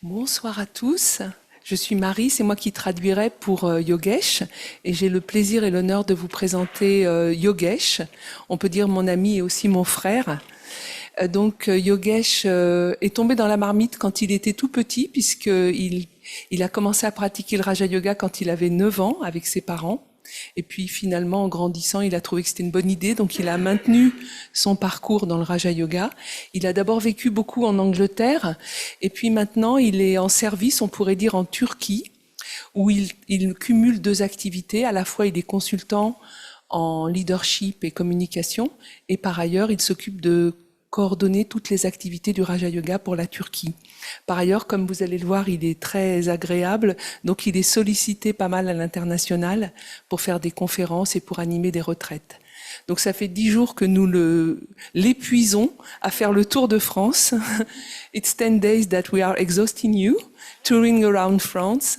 Bonsoir à tous. Je suis Marie, c'est moi qui traduirai pour Yogesh et j'ai le plaisir et l'honneur de vous présenter Yogesh. On peut dire mon ami et aussi mon frère. Donc Yogesh est tombé dans la marmite quand il était tout petit puisqu'il a commencé à pratiquer le Raja Yoga quand il avait 9 ans avec ses parents. Et puis finalement, en grandissant, il a trouvé que c'était une bonne idée, donc il a maintenu son parcours dans le Raja Yoga. Il a d'abord vécu beaucoup en Angleterre, et puis maintenant il est en service, on pourrait dire en Turquie, où il cumule deux activités. À la fois, il est consultant en leadership et communication, et par ailleurs, il s'occupe de coordonner toutes les activités du Raja Yoga pour la Turquie. Par ailleurs, comme vous allez le voir, il est très agréable, donc il est sollicité pas mal à l'international pour faire des conférences et pour animer des retraites. Donc ça fait 10 jours que nous l'épuisons à faire le tour de France. It's 10 days that we are exhausting you, touring around France.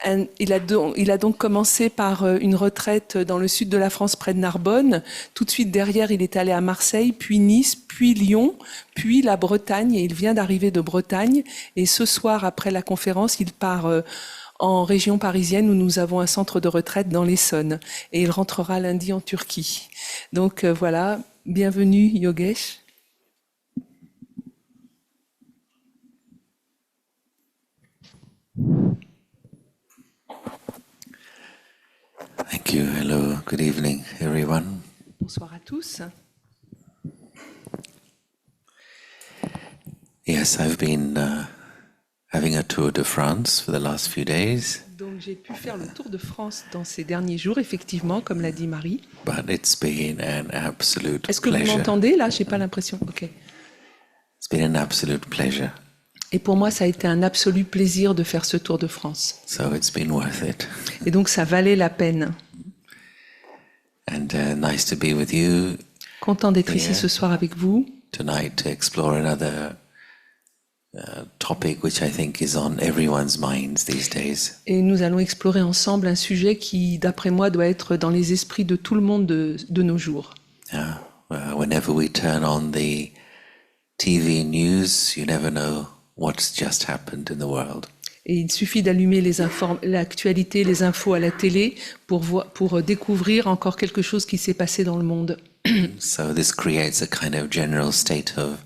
And il a donc commencé par une retraite dans le sud de la France, près de Narbonne. Tout de suite derrière, il est allé à Marseille, puis Nice, puis Lyon, puis la Bretagne. Et il vient d'arriver de Bretagne. Et ce soir, après la conférence, il part en région parisienne où nous avons un centre de retraite dans l'Essonne. Et il rentrera lundi en Turquie. Donc voilà, bienvenue Yogesh. Thank you. Hello. Good evening, everyone. Bonsoir à tous. Yes, I've been having a tour de France for the last few days. Donc j'ai pu faire le tour de France dans ces derniers jours, effectivement, comme l'a dit Marie. But it's been an absolute Est-ce que vous pleasure. m'entendez là? J'ai pas l'impression. Ok. It's been an absolute pleasure. Et pour moi, ça a été un absolu plaisir de faire ce tour de France. So it's been worth it. Et donc ça valait la peine. And nice to be with you Content d'être ici ce soir avec vous. tonight to explore another topic which I think is on everyone's minds these days. Et nous allons explorer ensemble un sujet qui, d'après moi, doit être dans les esprits de tout le monde de nos jours. Whenever we turn on the TV news, you never know what's just happened in the world. Et il suffit d'allumer l'actualité, les infos à la télé pour découvrir encore quelque chose qui s'est passé dans le monde. So this creates a kind of general state of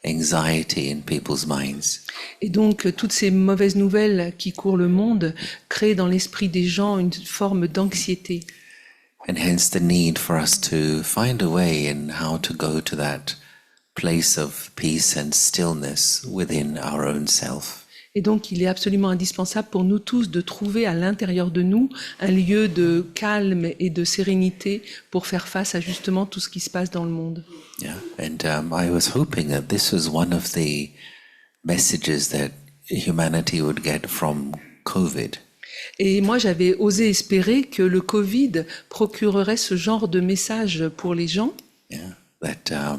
anxiety in people's minds. Et donc, toutes ces mauvaises nouvelles qui courent le monde créent dans l'esprit des gens une forme d'anxiété. And hence the need for us to find a way in how to go to that place of peace and stillness within our own self. Et donc, il est absolument indispensable pour nous tous de trouver à l'intérieur de nous un lieu de calme et de sérénité pour faire face à justement tout ce qui se passe dans le monde. Yeah, and I was hoping that this was one of the messages that humanity would get from COVID. Et moi, j'avais osé espérer que le Covid procurerait ce genre de message pour les gens. Yeah, that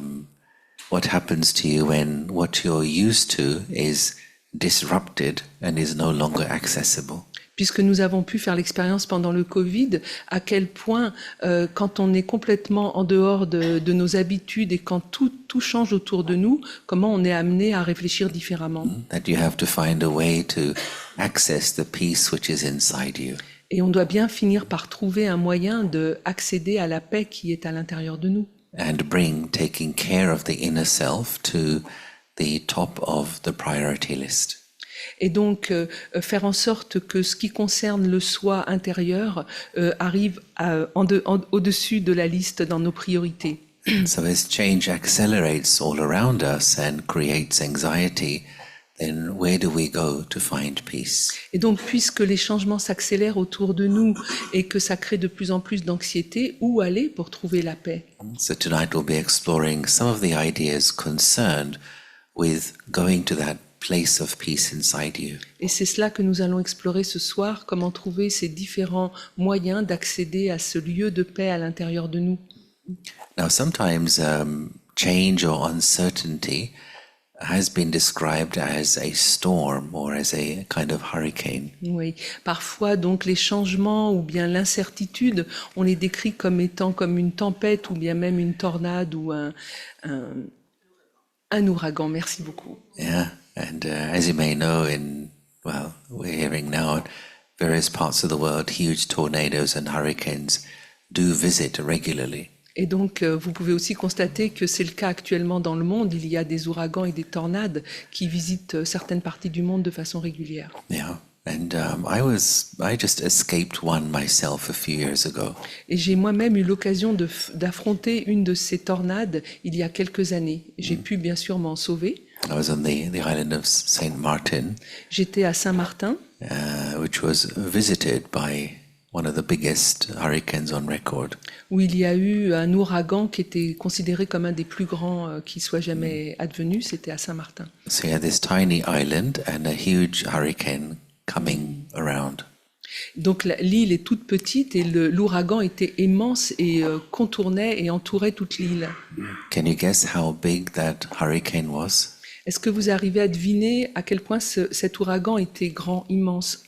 what happens to you when what you're used to is disrupted and is no longer accessible. Puisque nous avons pu faire l'expérience pendant le Covid, à quel point, quand on est complètement en dehors de nos habitudes et quand tout change autour de nous, comment on est amené à réfléchir différemment. That you have to find a way to access the peace which is inside you. Et on doit bien finir par trouver un moyen d'accéder à la paix qui est à l'intérieur de nous. And bring taking care of the inner self to the top of the priority list. Et donc, faire en sorte que ce qui concerne le soi intérieur arrive au-dessus de la liste dans nos priorités. So as change accelerates all around us and creates anxiety, then where do we go to find peace? Et donc, puisque les changements s'accélèrent autour de nous et que ça crée de plus en plus d'anxiété, où aller pour trouver la paix? So tonight we'll be exploring some of the ideas concerned with going to that place of peace inside you. Et c'est cela que nous allons explorer ce soir, comment trouver ces différents moyens d'accéder à ce lieu de paix à l'intérieur de nous. Now sometimes change or uncertainty has been described as a storm or as a kind of hurricane. Oui, parfois donc les changements ou bien l'incertitude, on les décrit comme étant comme une tempête ou bien même une tornade ou un ouragan. Merci beaucoup. Yeah, and as you may know, in Well, we're hearing now various parts of the world, huge tornadoes and hurricanes do visit regularly. Et donc, vous pouvez aussi constater que c'est le cas actuellement dans le monde. Il y a des ouragans et des tornades qui visitent certaines parties du monde de façon régulière. Yeah. And I just escaped one myself a few years ago. Et j'ai moi-même eu l'occasion d'affronter une de ces tornades il y a quelques années. J'ai pu bien sûr m'en sauver. I was on the island of Saint Martin, J'étais à Saint-Martin, which was visited by one of the biggest hurricanes on record. où il y a eu un ouragan qui était considéré comme un des plus grands qui soit jamais advenu. C'était à Saint-Martin. So you had this tiny island and a huge hurricane coming around. Donc l'île est toute petite et l'ouragan était immense et contournait et entourait toute l'île. Can you guess how big that hurricane was? Est-ce que vous arrivez à deviner à quel point cet ouragan était grand, immense?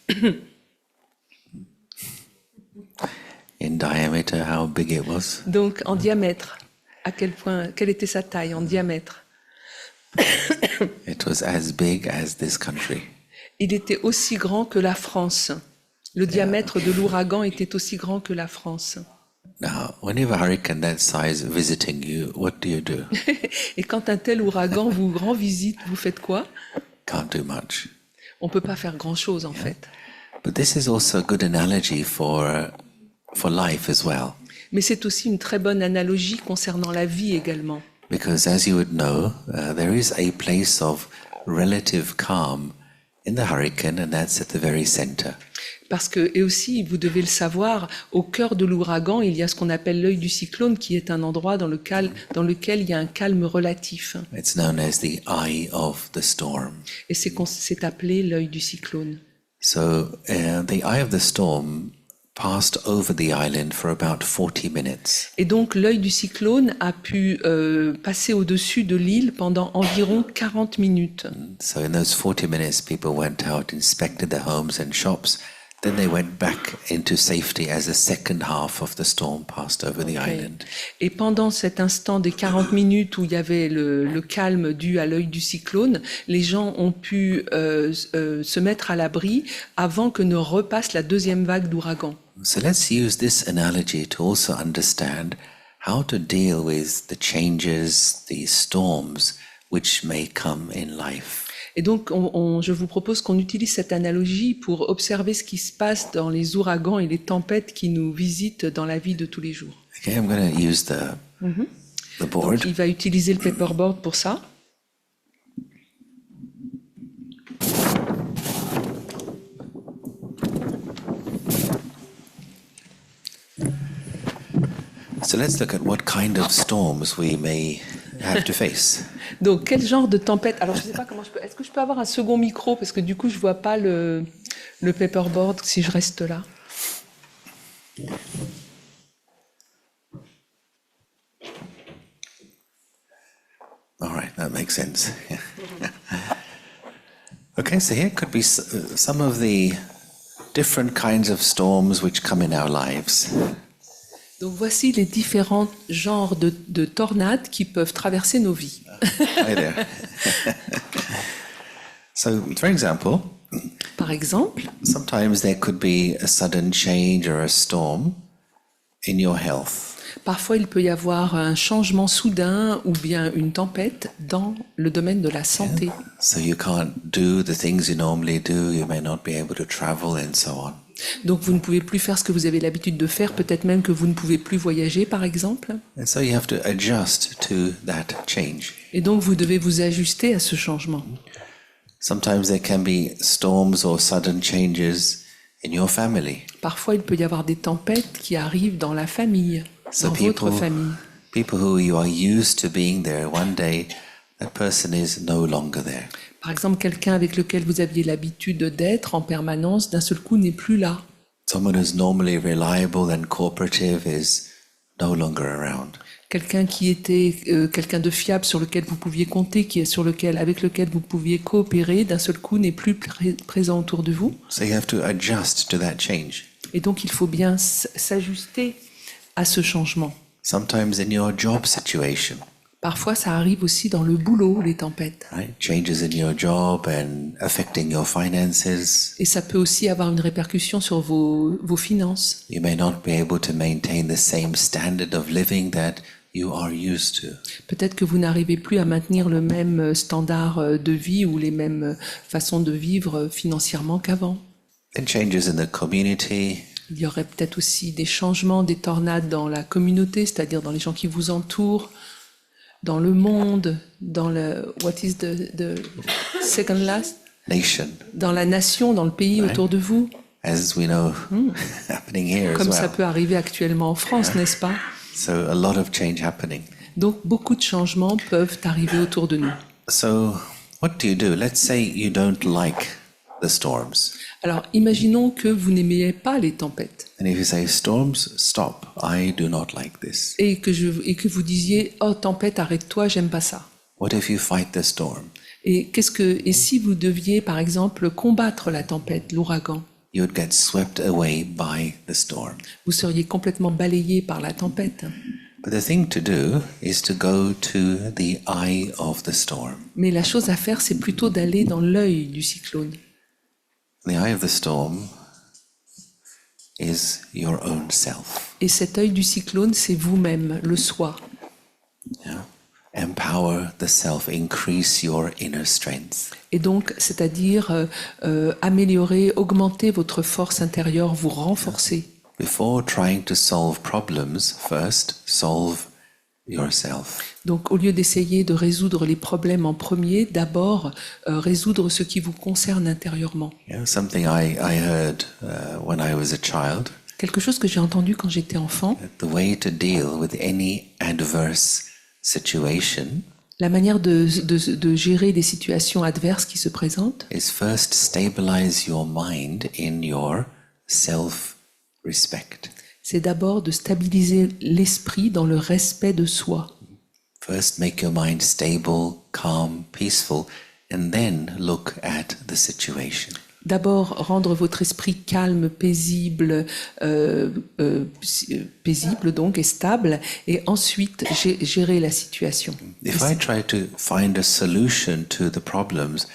In diameter, how big it was? Donc en diamètre, à quel point, quelle était sa taille en diamètre? It was as big as this country. Il était aussi grand que la France. Le diamètre de l'ouragan était aussi grand que la France. Now, when you have a hurricane that size visiting you, what do you do? Et quand un tel ouragan vous rend visite, vous faites quoi? Can't do much. On ne peut pas faire grand-chose en fait. But this is also a good analogy for life as well. Mais c'est aussi une très bonne analogie concernant la vie également. Because as you would know, there is a place of relative calm in the hurricane, and that's at the very center. Parce que, et aussi, vous devez le savoir, au cœur de l'ouragan, il y a ce qu'on appelle l'œil du cyclone, qui est un endroit dans lequel il y a un calme relatif. It's known as the eye of the storm. Et c'est appelé l'œil du cyclone. So the eye of the storm passed over the island for about 40 minutes. Et donc, l'œil du cyclone a pu passer au-dessus de l'île pendant environ 40 minutes. So in those 40 minutes, people went out, inspected their homes and shops. Then they went back into safety as the second half of the storm passed over the island. Et pendant cet instant des 40 minutes où il y avait le calme dû à l'œil du cyclone, les gens ont pu se mettre à l'abri avant que ne repasse la deuxième vague d'ouragan. So let's use this analogy to also understand how to deal with the changes, the storms which may come in life. Et donc, je vous propose qu'on utilise cette analogie pour observer ce qui se passe dans les ouragans et les tempêtes qui nous visitent dans la vie de tous les jours. Okay, I'm going to use the board. Donc, il va utiliser le paperboard pour ça. So let's look at what kind of storms we may have to face. Donc, quel genre de tempête? Alors, je ne sais pas comment je peux. Est-ce que je peux avoir un second micro parce que du coup, je vois pas le paperboard si je reste là. All right, that makes sense. Okay, so here could be some of the different kinds of storms which come in our lives. Donc, voici les différents genres de tornades qui peuvent traverser nos vies. Hi there. So, for example, Par exemple, sometimes there could be a sudden change or a storm in your health. parfois il peut y avoir un changement soudain ou bien une tempête dans le domaine de la santé. So you can't do the things you normally do, you may not be able to travel and so on. Donc vous ne pouvez plus faire ce que vous avez l'habitude de faire, peut-être même que vous ne pouvez plus voyager par exemple. And so you have to adjust to that change. Et donc vous devez vous ajuster à ce changement. Sometimes there can be storms or sudden changes in your family. Parfois il peut y avoir des tempêtes qui arrivent dans la famille, So dans votre famille. people who you are used to being there, one day that person is no longer there. Par exemple, quelqu'un avec lequel vous aviez l'habitude d'être en permanence, d'un seul coup n'est plus là. Someone who's normally reliable and cooperative is no longer around. Quelqu'un qui était quelqu'un de fiable sur lequel vous pouviez compter, avec lequel vous pouviez coopérer, d'un seul coup n'est plus présent autour de vous. So you have to adjust to that change. Et donc il faut bien s'ajuster à ce changement. Sometimes in your job situation, Parfois, ça arrive aussi dans le boulot, les tempêtes. right? Changes in your job and affecting your finances. Et ça peut aussi avoir une répercussion sur vos finances. You may not be able to maintain the same standard of living that you are used to. Peut-être que vous n'arrivez plus à maintenir le même standard de vie ou les mêmes façons de vivre financièrement qu'avant. And changes in the community. Il y aurait peut-être aussi des changements, des tornades dans la communauté, c'est-à-dire dans les gens qui vous entourent, dans le monde, dans le what is the second last, Nation, dans la nation, dans le pays autour de vous, as we know, happening here as comme ça well. peut arriver actuellement en France, n'est-ce pas? So a lot of change happening. Donc beaucoup de changements peuvent arriver autour de nous. So what do? Let's say you don't like the storms. Alors imaginons que vous n'aimiez pas les tempêtes And if you say, storms, stop. I do not like this. et que vous disiez oh tempête arrête-toi, j'aime pas ça. What if you fight the storm? Et si vous deviez par exemple combattre la tempête, l'ouragan, You would get swept away by the storm. vous seriez complètement balayé par la tempête. But the thing to do is to go to the eye of the storm. Mais la chose à faire, c'est plutôt d'aller dans l'œil du cyclone. The eye of the storm is your own self. Et cet œil du cyclone, c'est vous-même, le soi. Yeah? Empower the self, increase your inner strength. Et donc, c'est-à-dire améliorer, augmenter votre force intérieure, vous renforcer. Before trying to solve problems, first solve yourself. Donc, au lieu d'essayer de résoudre les problèmes en premier, d'abord résoudre ce qui vous concerne intérieurement. You know, something I heard when I was a child, Quelque chose que j'ai entendu quand j'étais enfant, the way to deal with any adverse situation la manière de gérer des situations adverses qui se présentent, is first stabilize your mind in your self-respect. c'est d'abord de stabiliser l'esprit dans le respect de soi. First make your mind stable, calm, peaceful, and then look at the situation. D'abord, rendre votre esprit calme, paisible, paisible donc et stable, et ensuite gérer la situation. If I try to find a solution to the problems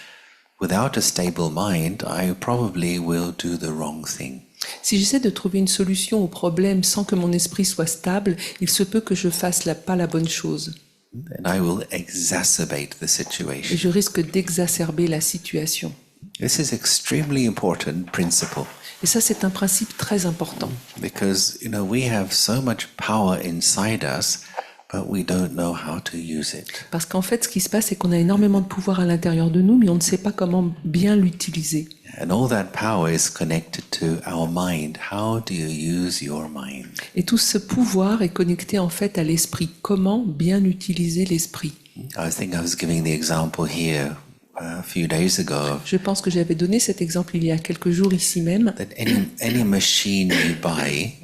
without a stable mind, I probably will do the wrong thing. Si j'essaie de trouver une solution au problème sans que mon esprit soit stable, il se peut que je fasse pas la bonne chose. And I will exacerbate the Et situation. je risque d'exacerber la situation. This is extremely important principle Et ça, c'est un principe très important. because we have so much power inside us, but we don't know how to use it. Parce qu'en fait, ce qui se passe, c'est qu'on a énormément de pouvoir à l'intérieur de nous, mais on ne sait pas comment bien l'utiliser. And all that power is connected to our mind. How do you use your mind? Et tout ce pouvoir est connecté en fait à l'esprit. Comment bien utiliser l'esprit? I think I was giving the example here a few days ago Je pense que j'avais donné cet exemple il y a quelques jours ici même. that any machine you buy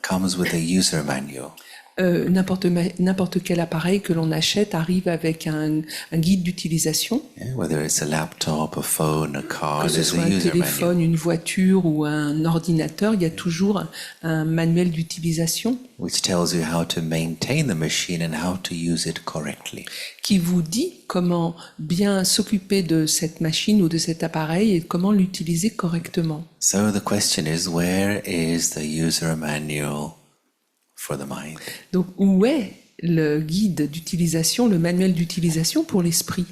comes with a user manual. N'importe quel appareil que l'on achète arrive avec un guide d'utilisation, Yeah, whether it's a laptop, a phone, a car, que ce there's soit a un user téléphone, manual une voiture ou un ordinateur, il y a toujours un manuel d'utilisation which tells you how to maintain the machine and how to use it correctly. qui vous dit comment bien s'occuper de cette machine ou de cet appareil et comment l'utiliser correctement. So the question is, where is the user manual for the mind? Donc, où est le guide d'utilisation, le manuel d'utilisation pour l'esprit?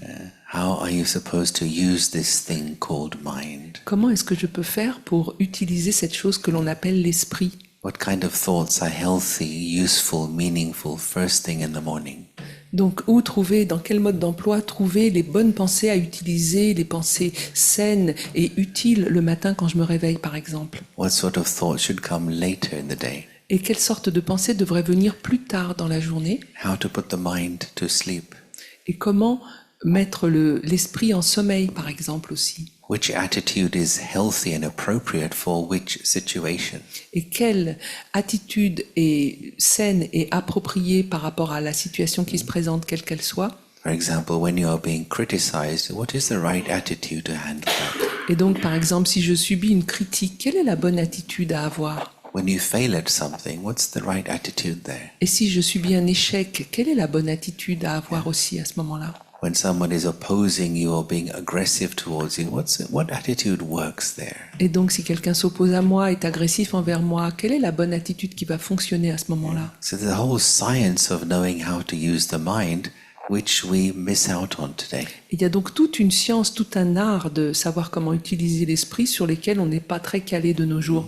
How are you supposed to use this thing called mind? Comment est-ce que je peux faire pour utiliser cette chose que l'on appelle l'esprit? What kind of thoughts are healthy, useful, meaningful first thing in the morning? Donc, où trouver, dans quel mode d'emploi trouver les bonnes pensées à utiliser, les pensées saines et utiles le matin quand je me réveille, par exemple? What sort of thoughts should come later in the day? Et quelle sorte de pensée devrait venir plus tard dans la journée? How to put the mind to sleep? Et comment mettre l'esprit en sommeil, par exemple, aussi? Which attitude is healthy and appropriate for which situation? Et quelle attitude est saine et appropriée par rapport à la situation qui se présente, quelle qu'elle soit? For example, when you are being criticized, what is the right attitude to handle that? Et donc, par exemple, si je subis une critique, quelle est la bonne attitude à avoir? when you fail at something, what's the right attitude there? Et si je subis un échec, quelle est la bonne attitude à avoir aussi à ce moment-là? When someone is opposing you or being aggressive towards you, what attitude works there? Et donc, si quelqu'un s'oppose à moi, est agressif envers moi, quelle est la bonne attitude qui va fonctionner à ce moment-là? So the whole science of knowing how to use the mind, which we miss out on today. Il y a donc toute une science, tout un art de savoir comment utiliser l'esprit sur lesquels on n'est pas très calé de nos jours.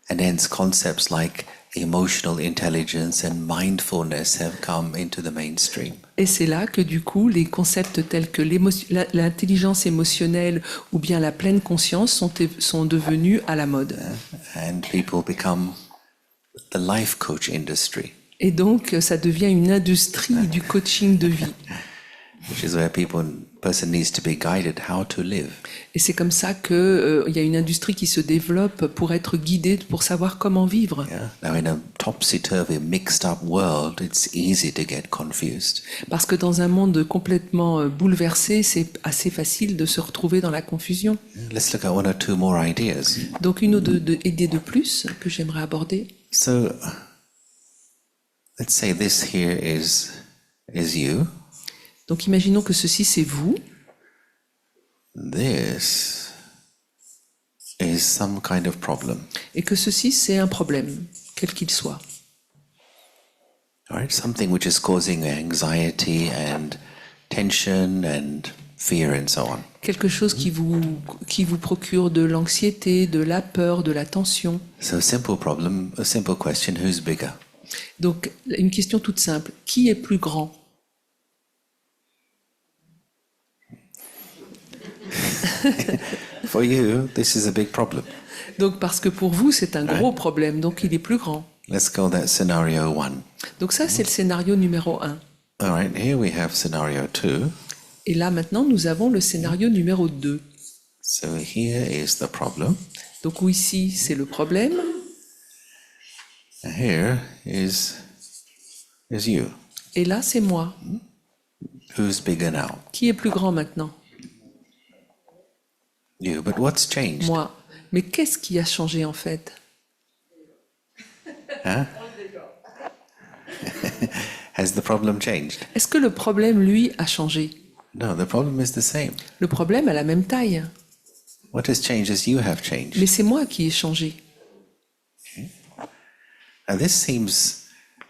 And hence concepts like emotional intelligence and mindfulness have come into the mainstream. Et c'est là que du coup, les concepts tels que l'intelligence émotionnelle ou bien la pleine conscience sont devenus à la mode. And people become the life coach industry, Et donc, ça devient une industrie du coaching de vie. which is where person needs to be guided how to live. Et c'est comme ça que il y a une industrie qui se développe pour être guidée, pour savoir comment vivre. Yeah? Now, in a topsy-turvy, mixed-up world, it's easy to get confused. Parce que dans un monde complètement bouleversé, c'est assez facile de se retrouver dans la confusion. Let's look at one or two more ideas. Donc une ou deux idées de plus que j'aimerais aborder. So, let's say this here is you. Donc imaginons que ceci c'est vous, This is some kind of problem. et que ceci c'est un problème, quel qu'il soit. All right, something which is causing anxiety and tension and fear and so on. Quelque chose qui vous procure de l'anxiété, de la peur, de la tension. So a simple question, who's bigger? Donc une question toute simple, qui est plus grand? For you, this is a big problem. Donc parce que pour vous c'est un gros problème, donc il est plus grand. Let's call that scenario 1. Donc ça c'est le scénario numéro 1. All right, here we have scenario 2. Et là maintenant nous avons le scénario numéro 2. So here is the problem. Donc où ici c'est le problème, And here is you. et là c'est moi. Who's bigger now? Qui est plus grand maintenant? You. But what's changed? Moi. Mais qu'est-ce qui a changé en fait? Has the problem changed? Est-ce que le problème, lui, a changé? No, the problem is the same. Le problème a la même taille. What has changed is you have changed. Mais c'est moi qui ai changé. Now this seems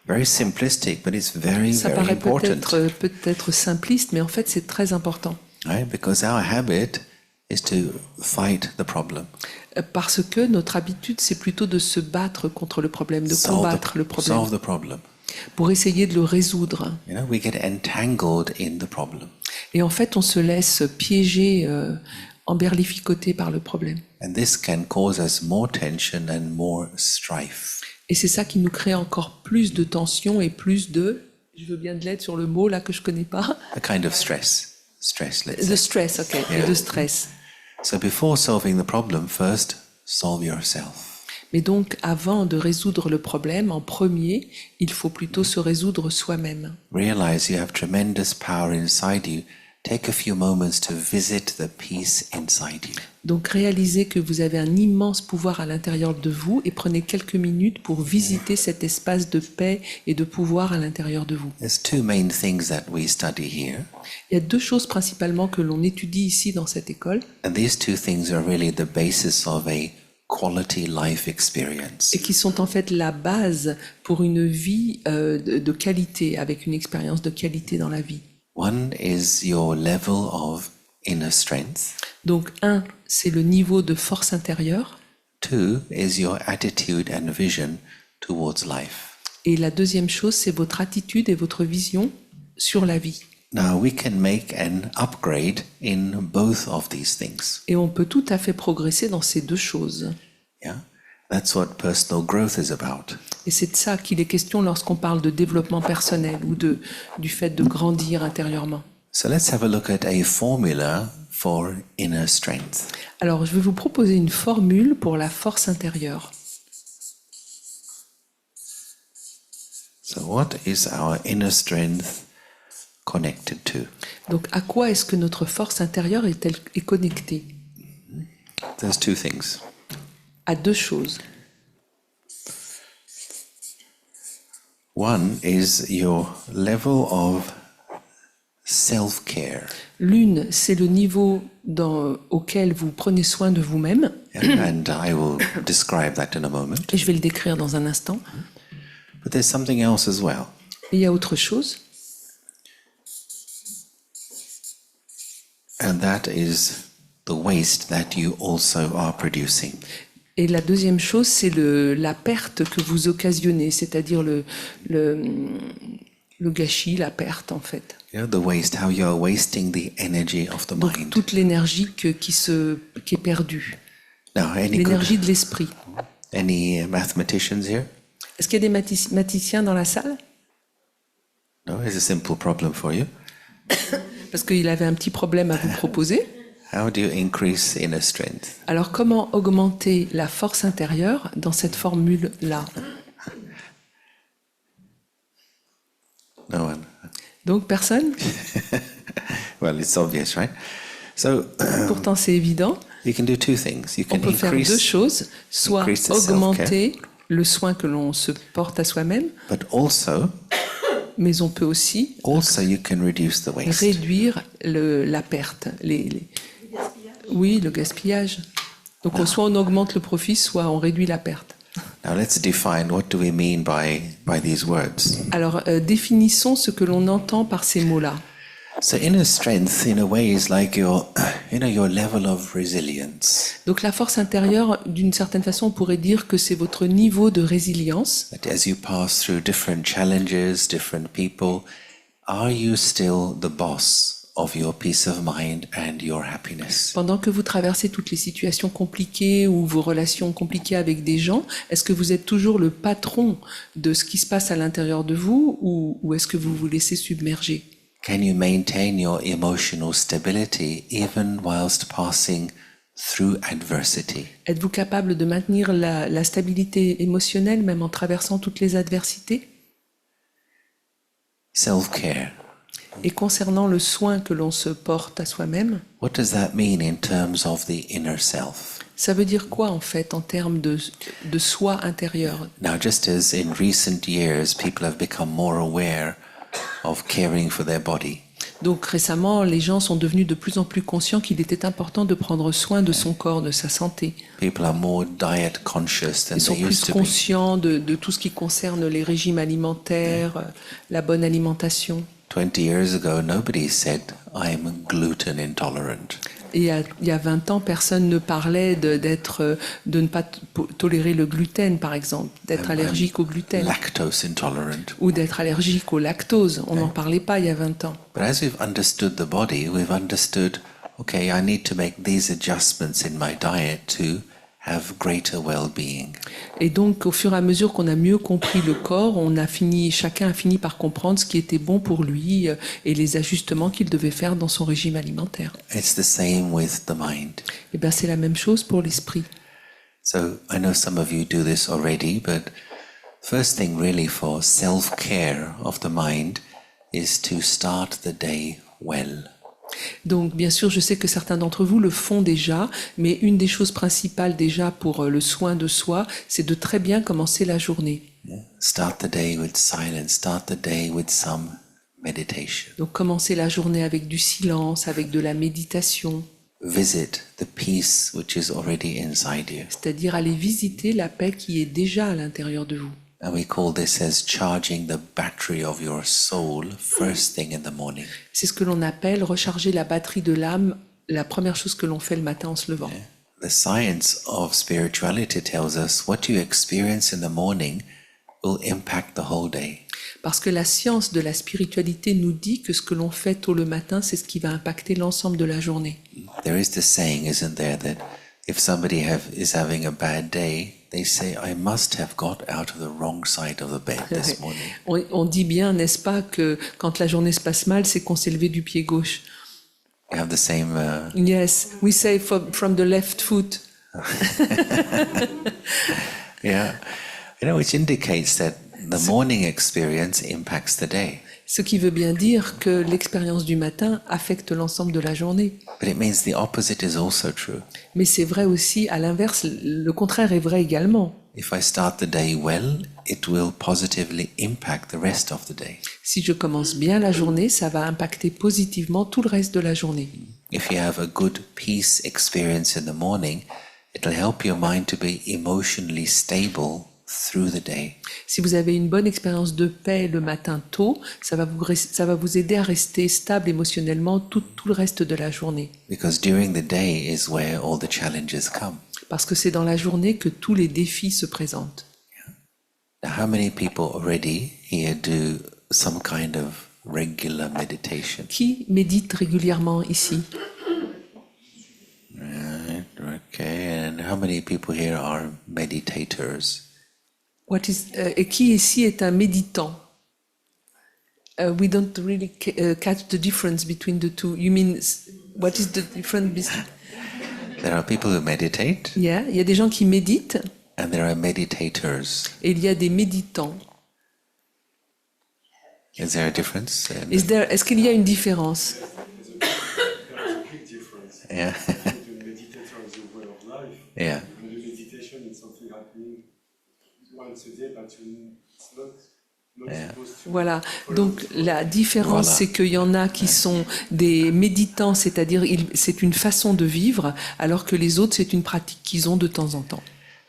very simplistic, but it's very, Ça very paraît important. peut-être simpliste, mais en fait c'est très important. Right? Because our habit is to fight the problem. Parce que notre habitude, c'est plutôt de se battre contre le problème, de combattre le problème, solve the problem. pour essayer de le résoudre. You know, we get entangled in the problem. Et en fait, on se laisse piéger, emberlificoter par le problème. And this can cause us more tension and more strife. Et c'est ça qui nous crée encore plus de tension et plus de, je veux bien de l'aide sur le mot là que je connais pas, A kind of stress, let's de say. stress, ok, et de stress. So before solving the problem, first solve yourself. Mais donc, avant de résoudre le problème, en premier, il faut plutôt se résoudre soi-même. Realize you have tremendous power inside you. Take a few moments to visit the peace inside you. Donc, réalisez que vous avez un immense pouvoir à l'intérieur de vous et prenez quelques minutes pour visiter cet espace de paix et de pouvoir à l'intérieur de vous. There's two main things that we study here, Il y a deux choses principalement que l'on étudie ici dans cette école and these two things are really the basis of a quality life experience. et qui sont en fait la base pour une vie de qualité, avec une expérience de qualité dans la vie. One is your level of inner strength. Donc, un, c'est le niveau de force intérieure. Two is your attitude and vision towards life. Et la deuxième chose, c'est votre attitude et votre vision sur la vie. Now we can make an upgrade in both of these things. Et on peut tout à fait progresser dans ces deux choses. Yeah? That's what personal growth is about. Et c'est de ça qu'il est question lorsqu'on parle de développement personnel ou du fait de grandir intérieurement. So let's have a look at a formula for inner strength. Alors, je vais vous proposer une formule pour la force intérieure. So what is our inner strength connected to? Donc, à quoi est-ce que notre force intérieure est connectée? There's two things. à deux choses. One is your level of self-care. L'une, c'est le niveau auquel vous prenez soin de vous-même, And I will describe that in a moment. et je vais le décrire dans un instant. But there's something else as well. Et il y a autre chose, And that is the waste that you also are producing. et la deuxième chose, c'est la perte que vous occasionnez, c'est-à-dire le gâchis, la perte en fait. You know, the waste, how you are wasting the energy of the Donc mind. toute l'énergie qui est perdue, Now, l'énergie de l'esprit. any mathematicians here? Est-ce qu'il y a des mathématiciens dans la salle? No, it's a simple problem for you. Parce qu'il avait un petit problème à vous proposer. How do you increase inner strength? Alors comment augmenter la force intérieure dans cette formule-là? No one. Donc personne? Well, it's obvious, right? So Pourtant c'est évident. you can do two things. You On can peut faire deux increase, choses, soit increase the augmenter le soin que l'on se porte à soi-même, but also mais on peut aussi you can reduce the waste. réduire la perte, oui, le gaspillage. Donc soit on augmente le profit, soit on réduit la perte. Now let's define what do we mean by these words. Alors définissons ce que l'on entend par ces mots-là. So inner strength, in a way, is like your level of resilience. Donc la force intérieure, d'une certaine façon, on pourrait dire que c'est votre niveau de résilience. That as you pass through different challenges, different people, are you still the boss of your peace of mind and your happiness? Pendant que vous traversez toutes les situations compliquées ou vos relations compliquées avec des gens, est-ce que vous êtes toujours le patron de ce qui se passe à l'intérieur de vous ou est-ce que vous vous laissez submerger? Can you maintain your emotional stability even whilst passing through adversity? Êtes-vous capable de maintenir la stabilité émotionnelle même en traversant toutes les adversités? Self-care. Et concernant le soin que l'on se porte à soi-même, What does that mean in terms of the inner self? ça veut dire quoi en fait en termes de soi intérieur? Now, just as in recent years people have become more aware of caring for their body, Donc récemment, les gens sont devenus de plus en plus conscients qu'il était important de prendre soin de son corps, de sa santé. people are more diet conscious than Ils sont they plus used to be. conscients de tout ce qui concerne les régimes alimentaires, la bonne alimentation. 20 years ago, nobody said, I'm gluten intolerant. Et il y a 20 ans, personne ne parlait de ne pas tolérer le gluten, par exemple, d'être allergique au gluten, Lactose intolerant. ou d'être allergique au lactose. On n'en parlait pas il y a 20 ans. But as we've understood the body, we've understood, okay, I need to make these adjustments in my diet to have greater well-being. Et donc, au fur et à mesure qu'on a mieux compris le corps, chacun a fini par comprendre ce qui était bon pour lui et les ajustements qu'il devait faire dans son régime alimentaire. It's the same with the mind. Et bien, c'est la même chose pour l'esprit. So I know some of you do this already, but first thing really for self-care of the mind is to start the day well. Donc, bien sûr, je sais que certains d'entre vous le font déjà, mais une des choses principales déjà pour le soin de soi, c'est de très bien commencer la journée. Start the day with silence. Start the day with some meditation. Donc, commencer la journée avec du silence, avec de la méditation, Visit the peace which is already inside you. c'est-à-dire aller visiter la paix qui est déjà à l'intérieur de vous. And we call this as charging the battery of your soul first thing in the morning. C'est ce que l'on appelle recharger la batterie de l'âme, la première chose que l'on fait le matin en se levant. The science of spirituality tells us what you experience in the morning will impact the whole day. Parce que la science de la spiritualité nous dit que ce que l'on fait tôt le matin, c'est ce qui va impacter l'ensemble de la journée. There is this saying, isn't there, that if somebody is having a bad day, they say, I must have got out of the wrong side of the bed this morning. On dit bien, n'est-ce pas, que quand la journée se passe mal, c'est qu'on s'est levé du pied gauche. You have the same... Yes, we say from the left foot. yeah. Which indicates that the morning experience impacts the day. Ce qui veut bien dire que l'expérience du matin affecte l'ensemble de la journée. But it means the opposite is also true. Mais c'est vrai aussi, à l'inverse, le contraire est vrai également. If I start the day well, it will positively impact the rest of the day. Si je commence bien la journée, ça va impacter positivement tout le reste de la journée. If you have a good peace experience in the morning, it'll help your mind to be emotionally stable through the day. Si vous avez une bonne expérience de paix le matin tôt, ça va vous aider à rester stable émotionnellement tout le reste de la journée. Because during the day is where all the challenges come. Parce que c'est dans la journée que tous les défis se présentent. Now, how many people already here do some kind of regular meditation? Qui médite régulièrement ici? Right, okay, and how many people here are meditators? Et qui ici est un méditant? We don't really catch the difference between the two. You mean, what is the difference between... There are people who meditate, Yeah, il y a des gens qui méditent and there are meditators. et il y a des méditants. Is there a difference? Est-ce qu'il y a une différence? Yeah. The meditator is a way of life. Yeah. And the meditation is something happening once a day, but it's not Yeah. supposed to. Voilà, donc la différence, Voilà. c'est qu'il y en a qui sont des méditants, c'est-à-dire c'est une façon de vivre, alors que les autres, c'est une pratique qu'ils ont de temps en temps.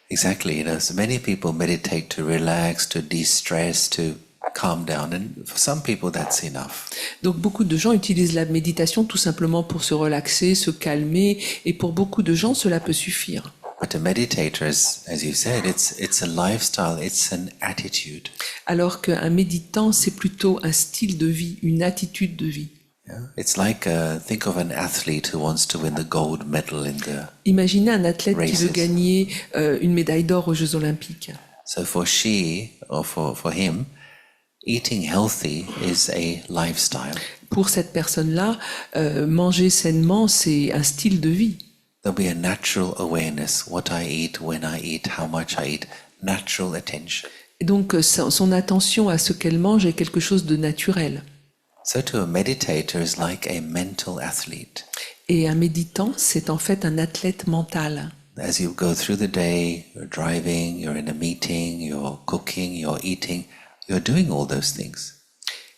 Exactly. You know, so many people meditate to relax, to de-stress, to calm down, and for some people that's enough. Donc beaucoup de gens utilisent la méditation tout simplement pour se relaxer, se calmer, et pour beaucoup de gens, cela peut suffire. But a meditator, as you said, it's a lifestyle, it's an attitude. Alors qu'un méditant, c'est plutôt un style de vie, une attitude de vie. Yeah? It's like think of an athlete who wants to win the gold medal in the. Imaginez un athlète qui veut Races. gagner une médaille d'or aux Jeux Olympiques. So for she or for him, eating healthy is a lifestyle. Pour cette personne-là, manger sainement, c'est un style de vie. There'll be a natural awareness, what I eat, when I eat, how much I eat, natural attention. Et donc son attention à ce qu'elle mange est quelque chose de naturel. So to a meditator is like a mental athlete. Et un méditant, c'est en fait un athlète mental. As you go through the day, you're driving, you're in a meeting, you're cooking, you're eating, you're doing all those things.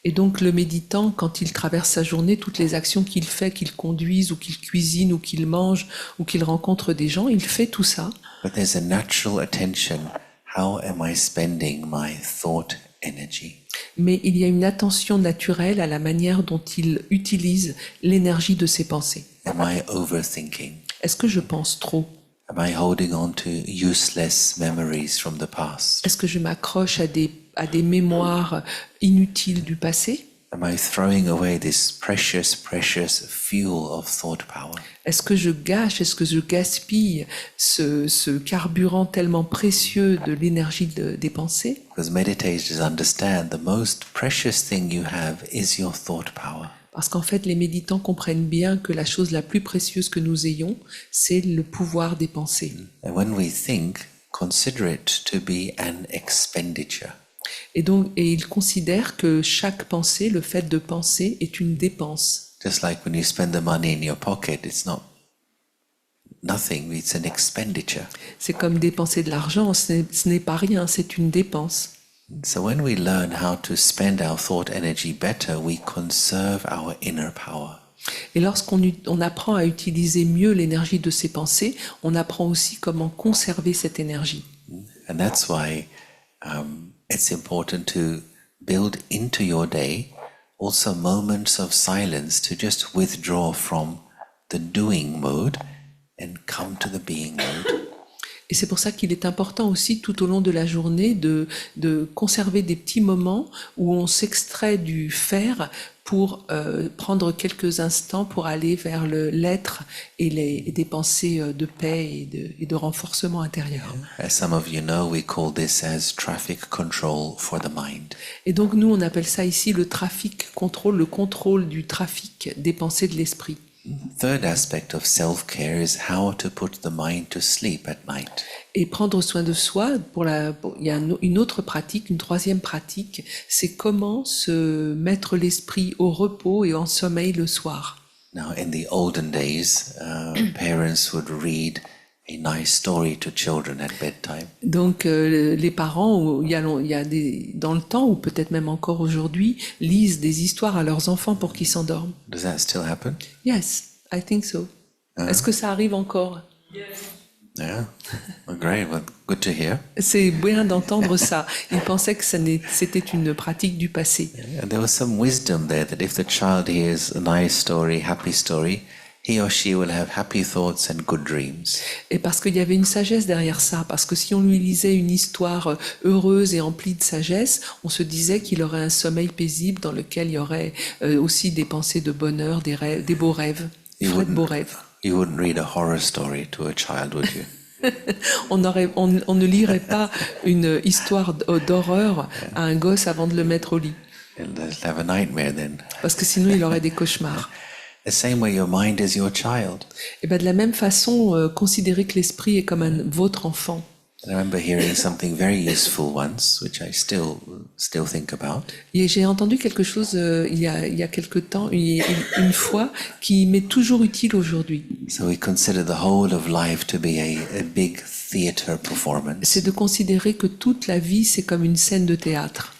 Et donc le méditant, quand il traverse sa journée, toutes les actions qu'il fait, qu'il conduise ou qu'il cuisine ou qu'il mange ou qu'il rencontre des gens, il fait tout ça. But there's a natural attention. How am I spending my thought energy? Mais il y a une attention naturelle à la manière dont il utilise l'énergie de ses pensées. Am I overthinking? Est-ce que je pense trop? Am I holding on to useless memories from the past? Est-ce que je m'accroche à des mémoires inutiles du passé? Am I throwing away this precious, precious fuel of thought power? Est-ce que je gaspille ce carburant tellement précieux de l'énergie des pensées? Because meditators understand the most precious thing you have is your thought power. Parce qu'en fait, les méditants comprennent bien que la chose la plus précieuse que nous ayons, c'est le pouvoir des pensées. And when we think, consider it to be an expenditure. Et ils considèrent que chaque pensée, le fait de penser, est une dépense. Just like when you spend the money in your pocket, it's not nothing, it's an expenditure. C'est comme dépenser de l'argent, ce n'est pas rien, c'est une dépense. So when we learn how to spend our thought energy better, we conserve our inner power. Et lorsqu'on apprend à utiliser mieux l'énergie de ses pensées, on apprend aussi comment conserver cette énergie. And that's why it's important to build into your day also moments of silence to just withdraw from the doing mode and come to the being mode. Et c'est pour ça qu'il est important aussi tout au long de la journée de conserver des petits moments où on s'extrait du faire pour prendre quelques instants pour aller vers l'être et des pensées de paix et de renforcement intérieur. As some of you know, we call this as traffic control for the mind. Et donc nous, on appelle ça ici le trafic contrôle, le contrôle du trafic des pensées de l'esprit. Third aspect of self-care is how to put the mind to sleep at night. Et prendre soin de soi, il y a une autre pratique, une troisième pratique, c'est comment se mettre l'esprit au repos et en sommeil le soir. Now, in the olden days, parents would read a nice story to children at bedtime. Donc les parents, dans le temps, ou peut-être même encore aujourd'hui, lisent des histoires à leurs enfants pour qu'ils s'endorment. Does that still happen? Yes, I think so. Est-ce que ça arrive encore? Yeah. Well, great. Well, good to hear. C'est bien d'entendre ça. Ils pensaient que c'était une pratique du passé. And there was some wisdom there that if the child hears a nice story, happy story, he or she will have happy thoughts and good dreams. Et parce qu'il y avait une sagesse derrière ça, parce que si on lui lisait une histoire heureuse et emplie de sagesse, on se disait qu'il aurait un sommeil paisible dans lequel il y aurait aussi des pensées de bonheur, des rêves, des beaux rêves, des vrais beaux rêves. You wouldn't read a horror story to a child, would you? On ne lirait pas une histoire d'horreur à un gosse avant de le mettre au lit, He'll have a nightmare then. parce que sinon il aurait des cauchemars. The same way your mind is your child. Et bien de la même façon, considérez que l'esprit est comme votre enfant. I remember hearing something very useful once, which I still think about. Et j'ai entendu quelque chose il y a quelque temps, une fois, qui m'est toujours utile aujourd'hui. So we consider the whole of life to be a big theater performance. C'est de considérer que toute la vie, c'est comme une scène de théâtre.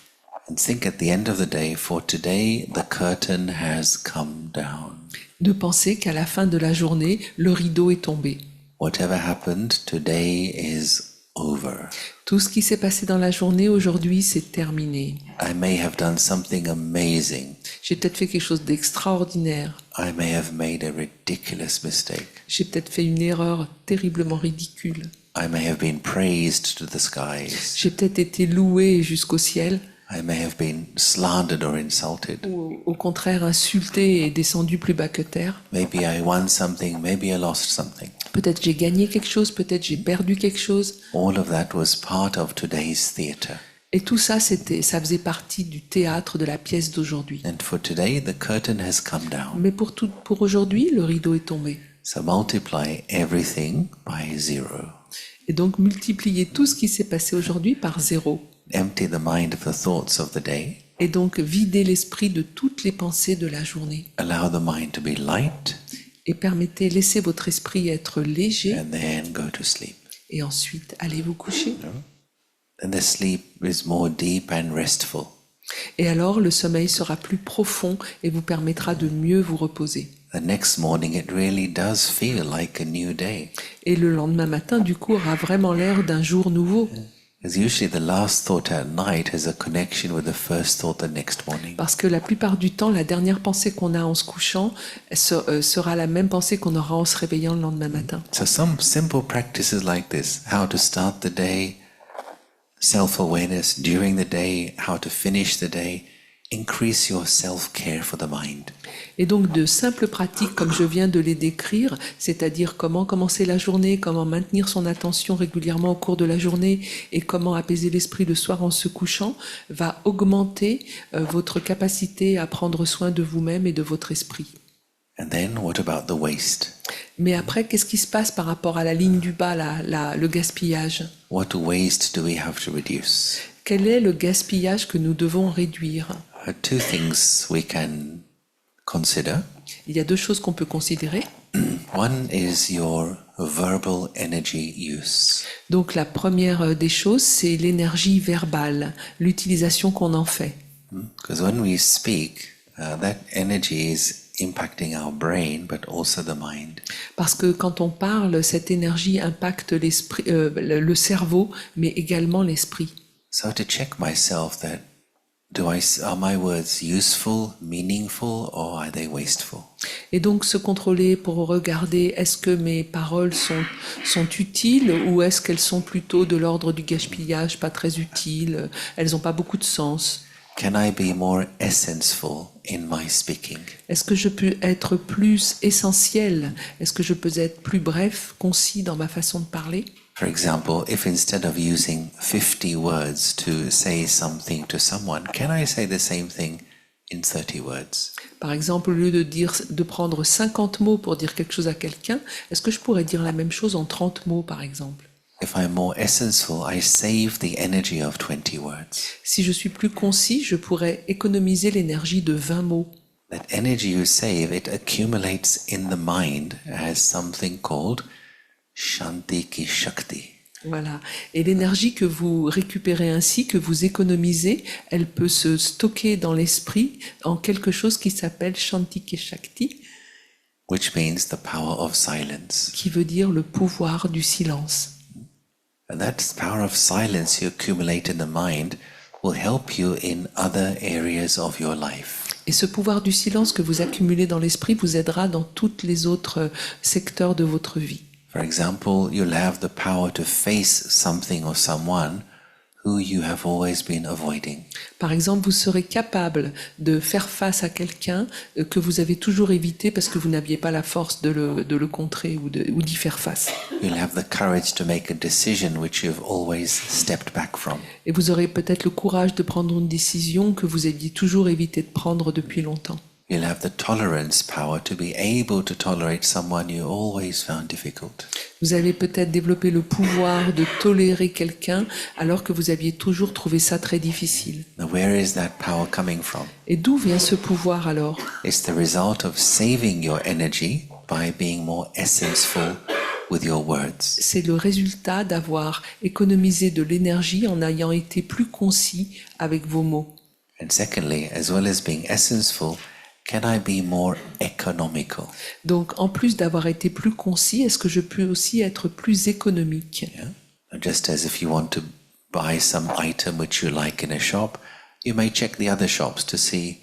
And think at the end of the day, for today, the curtain has come down. De penser qu'à la fin de la journée, le rideau est tombé. Whatever happened today is over. Tout ce qui s'est passé dans la journée aujourd'hui, c'est terminé. I may have done something amazing. J'ai peut-être fait quelque chose d'extraordinaire. I may have made a ridiculous mistake. J'ai peut-être fait une erreur terriblement ridicule. I may have been praised to the skies. J'ai peut-être été loué jusqu'au ciel, I may have been slandered or insulted. ou au contraire insulté et descendu plus bas que terre. Maybe I won something, maybe I lost something. Peut-être j'ai gagné quelque chose, peut-être j'ai perdu quelque chose. All of that was part of today's theater. Et tout ça, ça faisait partie du théâtre de la pièce d'aujourd'hui. And for today, the curtain has come down. Mais pour aujourd'hui, le rideau est tombé. So multiply everything by 0. Et donc multiplier tout ce qui s'est passé aujourd'hui par 0. Empty the mind of the thoughts of the day. Et donc vider l'esprit de toutes les pensées de la journée. Allow the mind to be light. Et laissez votre esprit être léger. And then go to sleep. Et ensuite, allez vous coucher. And the sleep is more deep and restful. Et alors, le sommeil sera plus profond et vous permettra de mieux vous reposer. The next morning, it really does feel like a new day. Et le lendemain matin, du coup, aura vraiment l'air d'un jour nouveau. Because usually the last thought at night has a connection with the first thought the next morning. Parce que la plupart du temps, la dernière pensée qu'on a en se couchant sera la même pensée qu'on aura en se réveillant le lendemain matin. So some simple practices like this, how to start the day, self-awareness during the day, how to finish the day, increase your self-care for the mind. Et donc de simples pratiques comme je viens de les décrire, c'est-à-dire comment commencer la journée, comment maintenir son attention régulièrement au cours de la journée et comment apaiser l'esprit le soir en se couchant, va augmenter votre capacité à prendre soin de vous-même et de votre esprit. And then what about the waste? Mais après, qu'est-ce qui se passe par rapport à la ligne du bas, le gaspillage? What waste do we have to reduce? Quel est le gaspillage que nous devons réduire? Two things we can consider. Il y a deux choses qu'on peut considérer. One is your verbal energy use. Donc la première des choses, c'est l'énergie verbale, l'utilisation qu'on en fait. Because when we speak, that energy is impacting our brain, but also the mind. Parce que quand on parle, cette énergie impacte l'esprit, le cerveau, mais également l'esprit. So to check myself that are my words useful, meaningful, or are they wasteful? Et donc se contrôler pour regarder est-ce que mes paroles sont utiles ou est-ce qu'elles sont plutôt de l'ordre du gaspillage, pas très utiles, elles n'ont pas beaucoup de sens. Can I be more essential in my speaking? Est-ce que je peux être plus essentiel? Est-ce que je peux être plus bref, concis dans ma façon de parler? For example, if instead of using 50 words to say something to someone, can I say the same thing in 30 words? Par exemple, au lieu de prendre 50 mots pour dire quelque chose à quelqu'un, est-ce que je pourrais dire la même chose en 30 mots, par exemple? If I'm more essenseful, I save the energy of 20 words. Si je suis plus concis, je pourrais économiser l'énergie de 20 mots. That energy you save, it accumulates in the mind as something called Shanti ki Shakti. Voilà. Et l'énergie que vous récupérez ainsi, que vous économisez, elle peut se stocker dans l'esprit en quelque chose qui s'appelle Shanti ke Shakti, Which means the power of silence. qui veut dire le pouvoir du silence. And that power of silence you accumulate in the mind will help you in other areas of your life. Et ce pouvoir du silence que vous accumulez dans l'esprit vous aidera dans tous les autres secteurs de votre vie. For example, you'll have the power to face something or someone who you have always been avoiding. Par exemple, vous serez capable de faire face à quelqu'un que vous avez toujours évité parce que vous n'aviez pas la force de le contrer ou d'y faire face. You'll have the courage to make a decision which you've always stepped back from. Et vous aurez peut-être le courage de prendre une décision que vous aviez toujours évité de prendre depuis longtemps. You'll have the tolerance power to be able to tolerate someone you always found difficult. Vous avez peut-être développé le pouvoir de tolérer quelqu'un alors que vous aviez toujours trouvé ça très difficile. Now, where is that power coming from? Et d'où vient ce pouvoir alors? It's the result of saving your energy by being more essenseful with your words. C'est le résultat d'avoir économisé de l'énergie en ayant été plus concis avec vos mots. And secondly, as well as being essenseful, can I be more economical? Donc, en plus d'avoir été plus concis, est-ce que je peux aussi être plus économique? Yeah? Just as if you want to buy some item which you like in a shop, you may check the other shops to see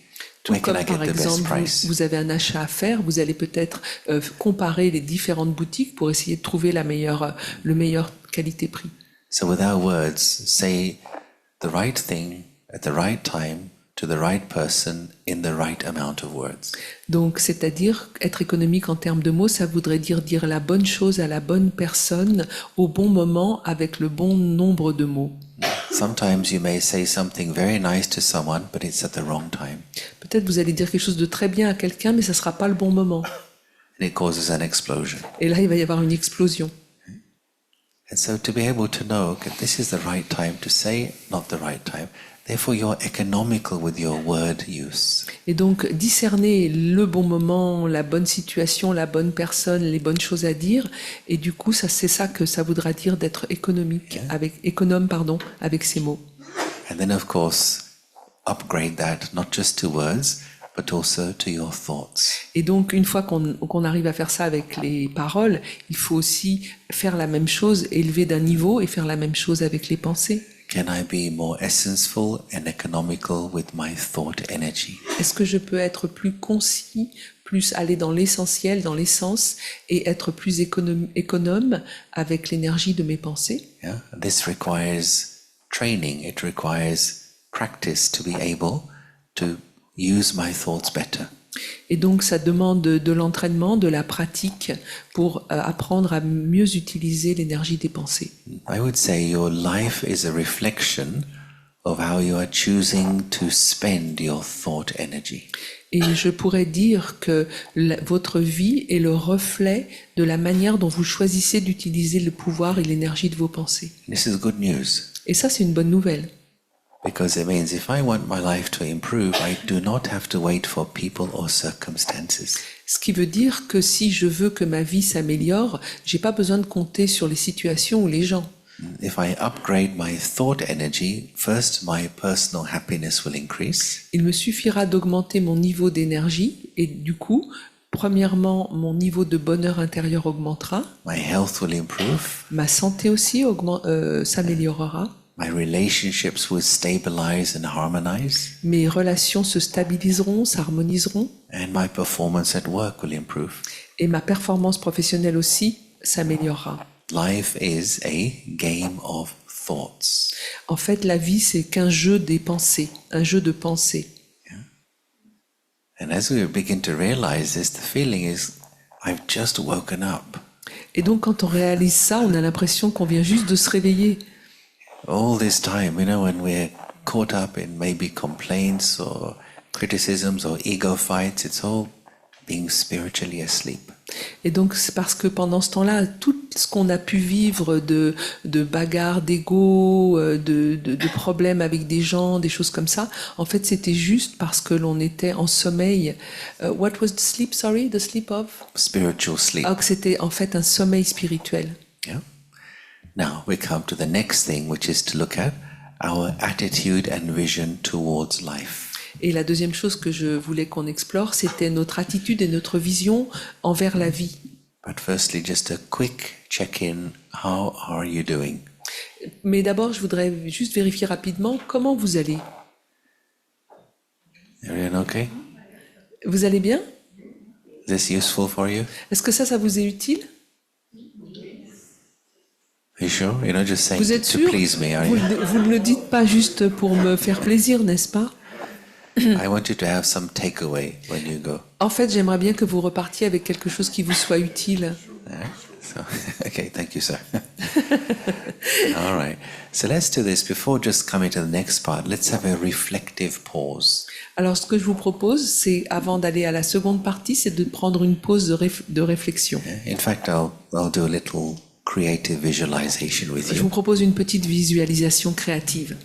where can Comme I get par the best exemple, price. vous avez un achat à faire, vous allez peut-être comparer les différentes boutiques pour essayer de trouver le meilleur qualité-prix. So with our words, say the right thing at the right time to the right person in the right amount of words. Donc, c'est-à-dire être économique en termes de mots, ça voudrait dire la bonne chose à la bonne personne au bon moment avec le bon nombre de mots. Sometimes you may say something very nice to someone, but it's at the wrong time. Peut-être vous allez dire quelque chose de très bien à quelqu'un, mais ça sera pas le bon moment. And it causes an explosion. Et là, il va y avoir une explosion. And so to be able to know, okay, this is the right time to say, not the right time. Therefore, you're economical with your word use. Et donc, discerner le bon moment, la bonne situation, la bonne personne, les bonnes choses à dire. Et du coup, c'est ça que ça voudra dire d'être économe, avec ces mots. And then, of course, upgrade that not just to words, but also to your thoughts. Et donc, une fois qu'on arrive à faire ça avec les paroles, il faut aussi faire la même chose, élever d'un niveau et faire la même chose avec les pensées. Can I be more essenseful and economical with my thought energy? Est-ce que je peux être plus concis, plus aller dans l'essentiel, dans l'essence, et être plus économe avec l'énergie de mes pensées? Yeah? This requires training. It requires practice to be able to use my thoughts better. Et donc, ça demande de l'entraînement, de la pratique pour apprendre à mieux utiliser l'énergie des pensées. I would say your life is a reflection of how you are choosing to spend your thought energy. Et je pourrais dire que votre vie est le reflet de la manière dont vous choisissez d'utiliser le pouvoir et l'énergie de vos pensées. This is good news Et ça, c'est une bonne nouvelle. because it means if I want my life to improve, I do not have to wait for people or circumstances. Ce qui veut dire que si je veux que ma vie s'améliore, j'ai pas besoin de compter sur les situations ou les gens. If I upgrade my thought energy, first my personal happiness will increase. Il me suffira d'augmenter mon niveau d'énergie et du coup, premièrement, mon niveau de bonheur intérieur augmentera, My health will improve. ma santé aussi s'améliorera, My relationships will stabilize and harmonize. mes relations se stabiliseront, s'harmoniseront And my performance at work will improve. et ma performance professionnelle aussi s'améliorera. Life is a game of thoughts. En fait, la vie, c'est qu'un jeu des pensées, un jeu de pensées. And as we begin to realize this, the feeling is, I've just woken up. Et donc, quand on réalise ça, on a l'impression qu'on vient juste de se réveiller. All this time, when we're caught up in maybe complaints or criticisms or ego fights, it's all being spiritually asleep. Et donc, c'est parce que pendant ce temps-là, tout ce qu'on a pu vivre de bagarres, d'ego, de problèmes avec des gens, des choses comme ça, en fait, c'était juste parce que l'on était en sommeil. What was the sleep, sorry? The sleep of? Spiritual sleep. Alors que c'était en fait un sommeil spirituel. Yeah. Now we come to the next thing, which is to look at our attitude and vision towards life. Et la deuxième chose que je voulais qu'on explore, c'était notre attitude et notre vision envers la vie. But firstly, just a quick check-in. How are you doing? Mais d'abord, je voudrais juste vérifier rapidement comment vous allez. Everyone okay? Vous allez bien? Is this useful for you? Est-ce que ça vous est utile? Are you sure? You're not just saying Vous êtes to sûr? please me, are Vous you? ne le dites pas juste pour me faire plaisir, n'est-ce pas? I want you to have some takeaway when you go. En fait, j'aimerais bien que vous repartiez avec quelque chose qui vous soit utile. Yeah? So, okay, thank you, sir. All right. So let's do this. Before just coming to the next part, let's have a reflective pause. Alors, ce que je vous propose, c'est, avant d'aller à la seconde partie, c'est de prendre une pause de réflexion. In fact, I'll do a little creative visualization with Je you. vous propose une petite visualisation créative.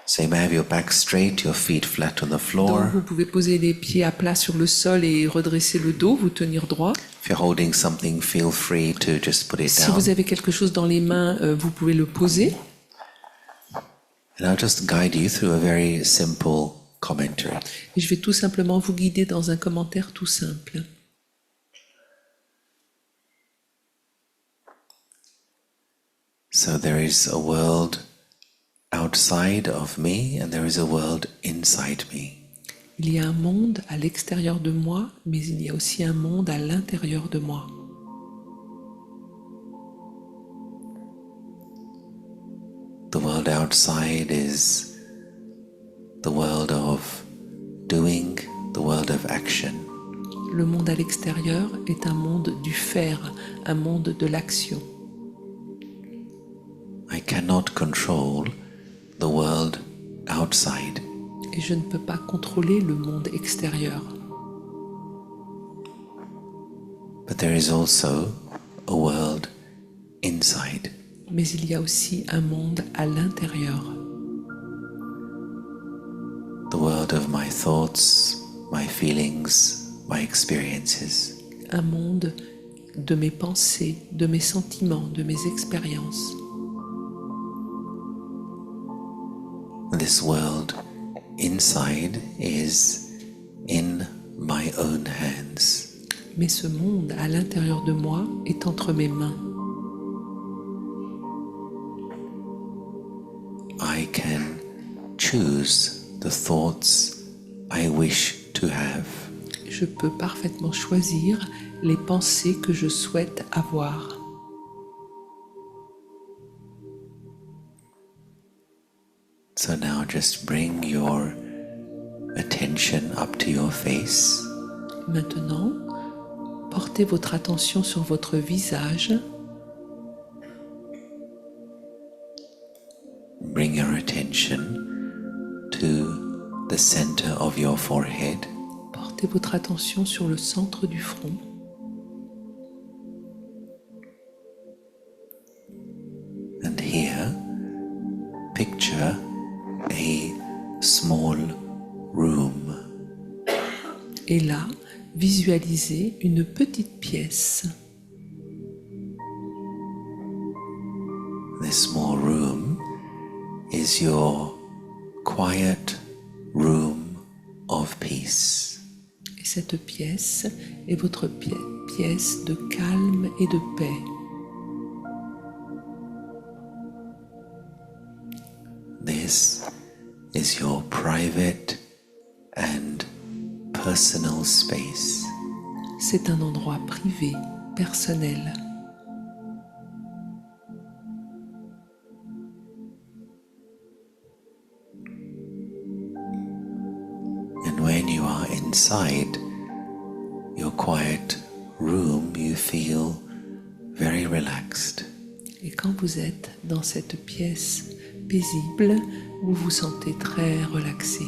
So you may have your back straight, your feet flat on the Donc, floor. vous pouvez poser les pieds à plat sur le sol et redresser le dos, vous tenir droit. If you're holding something, feel free to just put it Si down. vous avez quelque chose dans les mains, vous pouvez le poser. And I'll just guide you through a very simple commentary. Et je vais tout simplement vous guider dans un commentaire tout simple. So there is a world outside of me and there is a world inside me. Il y a un monde à l'extérieur de moi, mais il y a aussi un monde à l'intérieur de moi. The world outside is the world of doing, the world of action. Le monde à l'extérieur est un monde du faire, un monde de l'action. I cannot control the world outside. Et je ne peux pas contrôler le monde extérieur. But there is also a world inside. Mais il y a aussi un monde à l'intérieur. The world of my thoughts, my feelings, my experiences. Un monde de mes pensées, de mes sentiments, de mes expériences. This world inside is in my own hands. Mais ce monde à l'intérieur de moi est entre mes mains. I can choose the thoughts I wish to have. Je peux parfaitement choisir les pensées que je souhaite avoir. So now just bring your attention up to your face. Maintenant, portez votre attention sur votre visage. Bring your attention to the center of your forehead. Portez votre attention sur le centre du front. And here, picture a small room. Et là, visualisez une petite pièce. This small room is your quiet room of peace. Et cette pièce est votre pièce de calme et de paix. This is your private and personal space. C'est un endroit privé, personnel. And when you are inside your quiet room, you feel very relaxed. Et quand vous êtes dans cette pièce paisible, vous vous sentez très relaxé.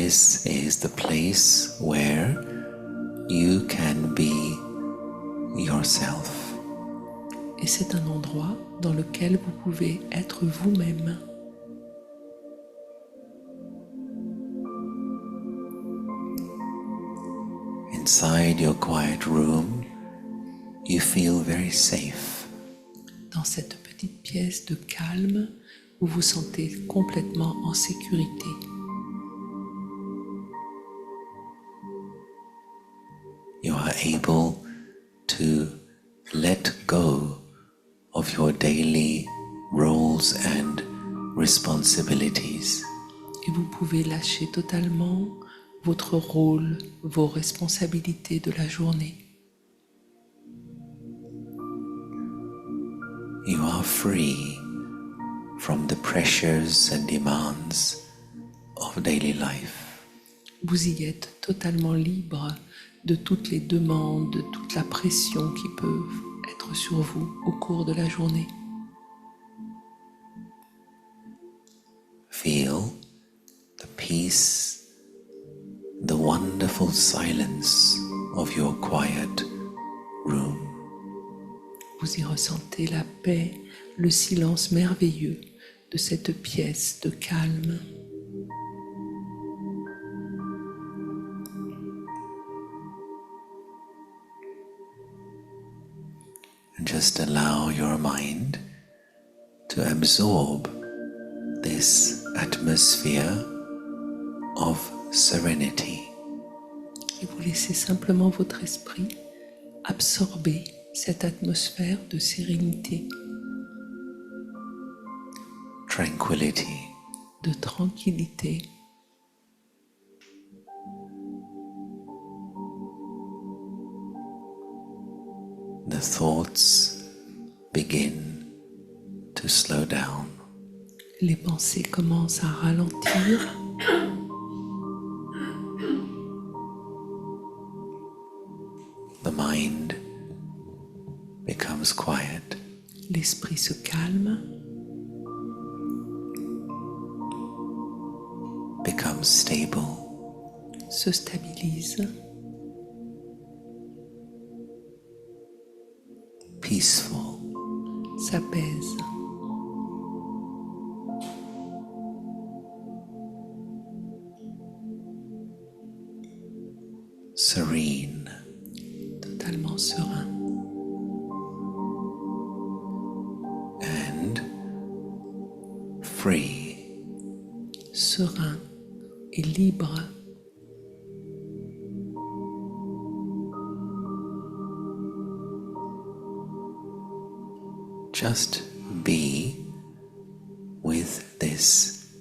this is the place where you can be yourself. Et c'est un endroit dans lequel vous pouvez être vous-même. Inside your quiet room, you feel very safe. Dans cette petite pièce de calme, vous vous sentez complètement en sécurité. You are able to let go of your daily roles and responsibilities. Et vous pouvez lâcher totalement votre rôle, vos responsabilités de la journée. You are free from the pressures and demands of daily life. Vous y êtes totalement libre de toutes les demandes, de toute la pression qui peuvent être sur vous au cours de la journée. Feel the peace, the wonderful silence of your quiet room. Vous y ressentez la paix, le silence merveilleux de cette pièce de calme. And just allow your mind to absorb this atmosphere of serenity. Et vous laissez simplement votre esprit absorber cette atmosphère de sérénité, Tranquility. de tranquillité. The thoughts begin to slow down. Les pensées commencent à ralentir. The mind becomes quiet. L'esprit se calme, Becomes stable. se stabilise, Peaceful. s'apaise. Serene. Totalement serein. And free. Serein et libre. Just be with this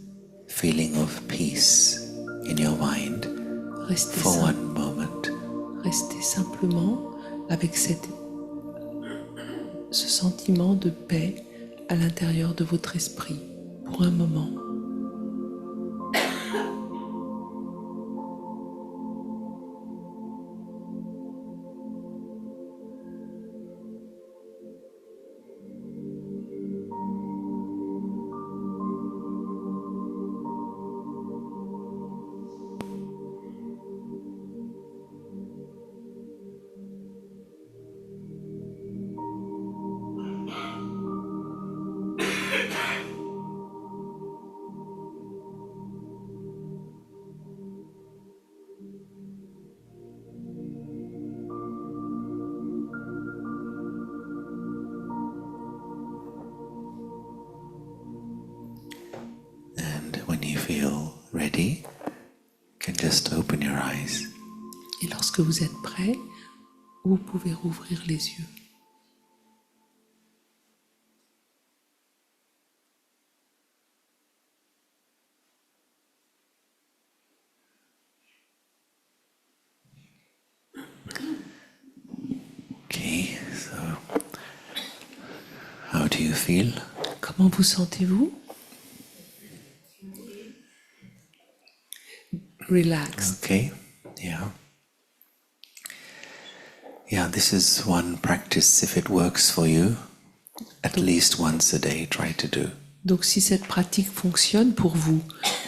feeling of peace in your mind Restez, for sim- one moment. restez simplement avec ce sentiment de paix à l'intérieur de votre esprit pour un moment. And when you feel ready, you can just open your eyes. Et lorsque vous êtes prêt, vous pouvez rouvrir les yeux. Okay, so how do you feel? Comment vous sentez-vous? Relaxed. Okay, yeah. Yeah, this is one practice. If it works for you, at least once a day, try to do. Donc si cette pratique fonctionne pour vous,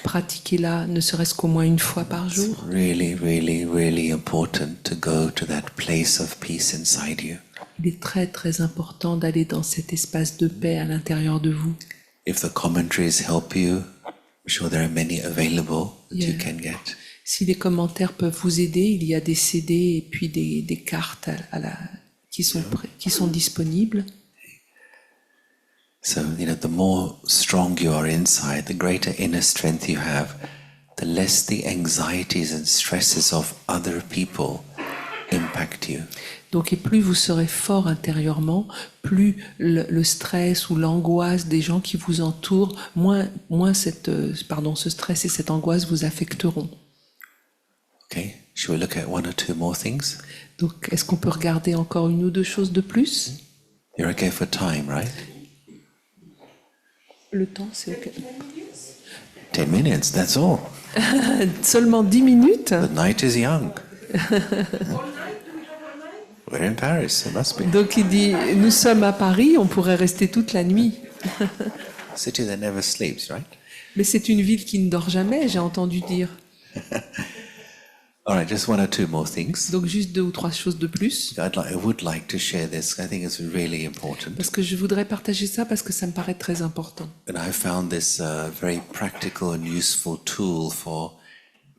pratiquez-la ne serait-ce qu'au moins une fois par jour. Really, really, really important to go to that place of peace inside you. Il est très très important d'aller dans cet espace de paix à l'intérieur de vous. If the commentaries help you, I'm sure there are many available that you Yeah. can get. Si les commentaires peuvent vous aider, il y a des CD et puis des cartes qui sont disponibles. So, the more strong you are inside, the greater inner strength you have, the less the anxieties and stresses of other people impact you. Donc, et plus vous serez fort intérieurement, plus le stress ou l'angoisse des gens qui vous entourent, moins ce stress et cette angoisse vous affecteront. Okay, shall we look at one or two more things? Donc, est-ce qu'on peut regarder encore une ou deux choses de plus? You're okay for time, right? Le temps, c'est OK. 10 minutes, that's all. Seulement 10 minutes? The night is young. We're in Paris, it must be. Donc il dit, nous sommes à Paris, on pourrait rester toute la nuit. City that never sleeps, right? Mais c'est une ville qui ne dort jamais, j'ai entendu dire. All right, just one or two more things. Donc juste deux ou trois choses de plus. I would like to share this. I think it's really important. Parce que je voudrais partager ça parce que ça me paraît très important. And I found this very practical and useful tool for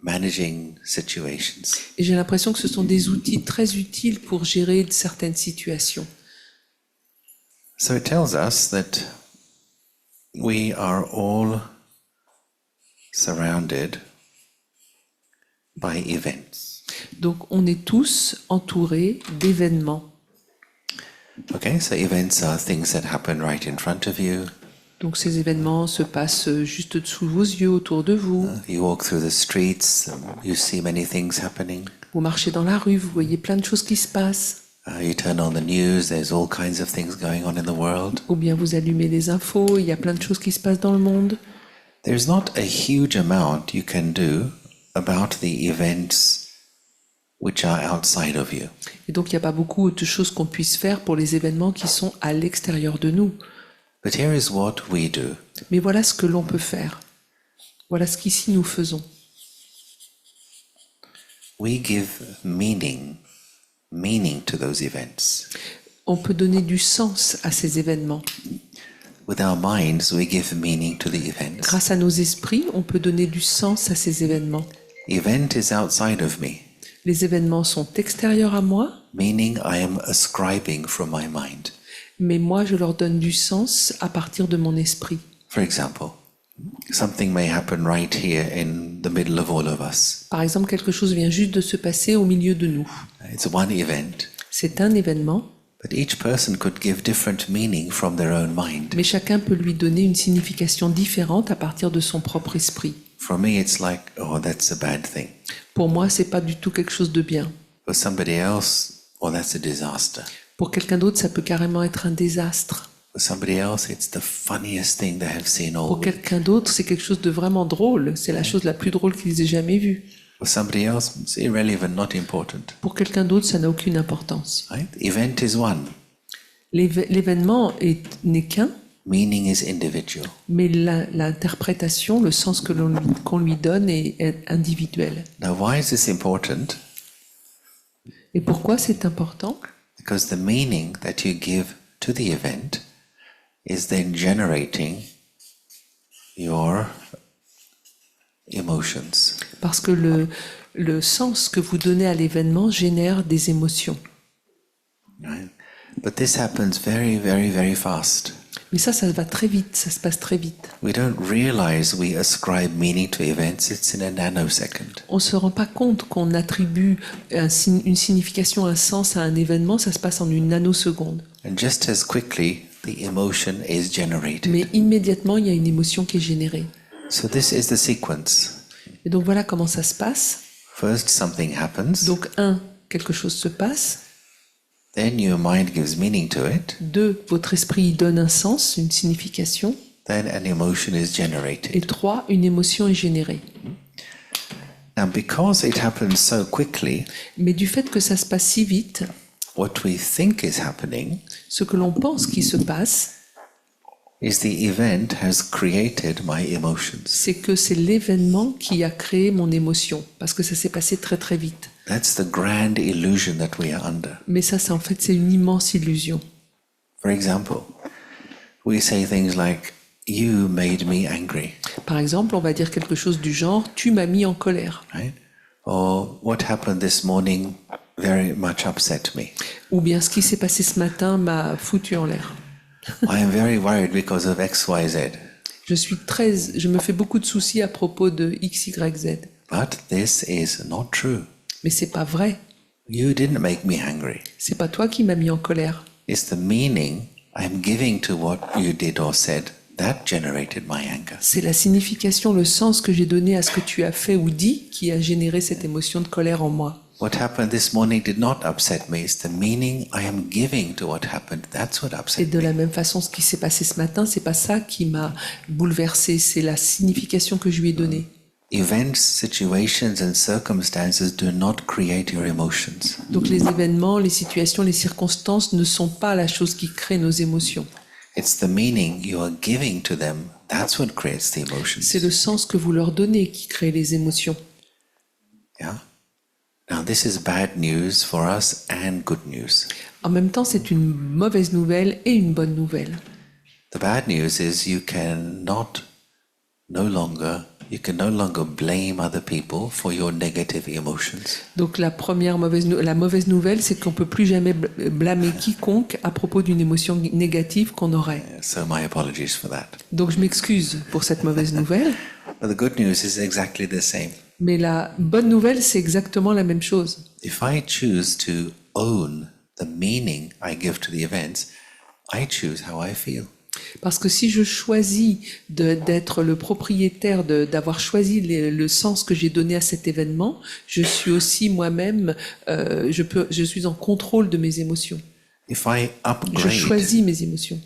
managing situations. Et j'ai l'impression que ce sont des outils très utiles pour gérer certaines situations. So it tells us that we are all surrounded by events. Donc on est tous entourés d'événements. Okay, so events are things that happen right in front of you. Donc ces événements se passent juste sous vos yeux, autour de vous. You walk through the streets, you see many things happening. Vous marchez dans la rue, vous voyez plein de choses qui se passent. You turn on the news, there's all kinds of things going on in the world. Ou bien vous allumez les infos, il y a plein de choses qui se passent dans le monde. There's not a huge amount you can do about the events which are outside of you. Et donc il n'y a pas beaucoup de choses qu'on puisse faire pour les événements qui sont à l'extérieur de nous. But here is what we do. Mais voilà ce que l'on peut faire. Voilà ce qu'ici nous faisons. We give meaning to those events. On peut donner du sens à ces événements. With our minds, we give meaning to the events. Grâce à nos esprits, on peut donner du sens à ces événements. Event is outside of me, Les événements sont extérieurs à moi, meaning I am ascribing from my mind. mais moi je leur donne du sens à partir de mon esprit. For example, something may happen right here in the middle of all of us. Par exemple, quelque chose vient juste de se passer au milieu de nous. It's one event, C'est un événement, but each person could give different meaning from their own mind. mais chacun peut lui donner une signification différente à partir de son propre esprit. For me, it's like, oh, that's a bad thing. Pour moi, c'est pas du tout quelque chose de bien. For somebody else, oh, that's a disaster. Pour quelqu'un d'autre, ça peut carrément être un désastre. For somebody else, it's the funniest thing they have seen all Pour week. quelqu'un d'autre, c'est quelque chose de vraiment drôle. C'est la chose la plus drôle qu'ils aient jamais vue. For somebody else, it's irrelevant, not important. Pour quelqu'un d'autre, ça n'a aucune importance. Right? Event is one. L'événement n'est qu'un, Meaning is individual. mais l'interprétation, le sens qu'on lui donne est individuel. Now, why is this important? Et pourquoi c'est important? Because the meaning that you give to the event is then generating your emotions. Parce que le sens que vous donnez à l'événement génère des émotions. Right? But this happens very, very, very fast. Mais ça va très vite, ça se passe très vite. We don't realize we ascribe meaning to events. It's in a nanosecond. On ne se rend pas compte qu'on attribue une signification, un sens à un événement, ça se passe en une nanoseconde. And just as quickly, the emotion is generated. Mais immédiatement, il y a une émotion qui est générée. So this is the sequence. Et donc voilà comment ça se passe. First, something happens. Donc quelque chose se passe. Then your mind gives meaning to it. 2, votre esprit y donne un sens, une signification. Then an emotion is Et generated. 3, une émotion est générée. Now, because it happens so quickly, Mais du fait que ça se passe si vite, what we think is happening ce que l'on pense qui se passe is the event has created my emotions. c'est que c'est l'événement qui a créé mon émotion, parce que ça s'est passé très très vite. That's the grand illusion that we are under. Mais ça, c'est une immense illusion. For example, we say things like, you made me angry, Par exemple, on va dire quelque chose du genre « tu m'as mis en colère right? Or what happened this morning very much upset me. » ou bien « ce qui s'est passé ce matin m'a foutu en l'air ». I am very worried because of X, Y, Z. Je me fais beaucoup de soucis à propos de X, Y, Z. But this is not true. Mais c'est pas vrai. You didn't make me angry. C'est pas toi qui m'as mis en colère. It's the meaning I'm giving to what you did or said that generated my anger. C'est la signification, le sens que j'ai donné à ce que tu as fait ou dit qui a généré cette émotion de colère en moi. What happened this morning did not upset me. It's the meaning I am giving to what happened. That's what Et upset de me. la même façon, ce qui s'est passé ce matin, c'est pas ça qui m'a bouleversé, c'est la signification que je lui ai donnée. Events, situations, and circumstances do not create your emotions. Donc les événements, les situations, les circonstances ne sont pas la chose qui crée nos émotions. It's the meaning you are giving to them. That's what creates the emotions. C'est le sens que vous leur donnez qui crée les émotions. Yeah. Now this is bad news for us and good news. En même temps, c'est une mauvaise nouvelle et une bonne nouvelle. The bad news is you can no longer blame other people for your negative emotions. Donc la mauvaise nouvelle, c'est qu'on peut plus jamais blâmer quiconque à propos d'une émotion négative qu'on aurait. So my apologies for that. Donc je m'excuse pour cette mauvaise nouvelle, But the good news is exactly the same. mais la bonne nouvelle, c'est exactement la même chose. If I choose to own the meaning I give to the events, I choose how I feel. Parce que si je choisis d'être le propriétaire, d'avoir choisi le sens que j'ai donné à cet événement, je suis aussi moi-même, je suis en contrôle de mes émotions. If I Je choisis mes émotions.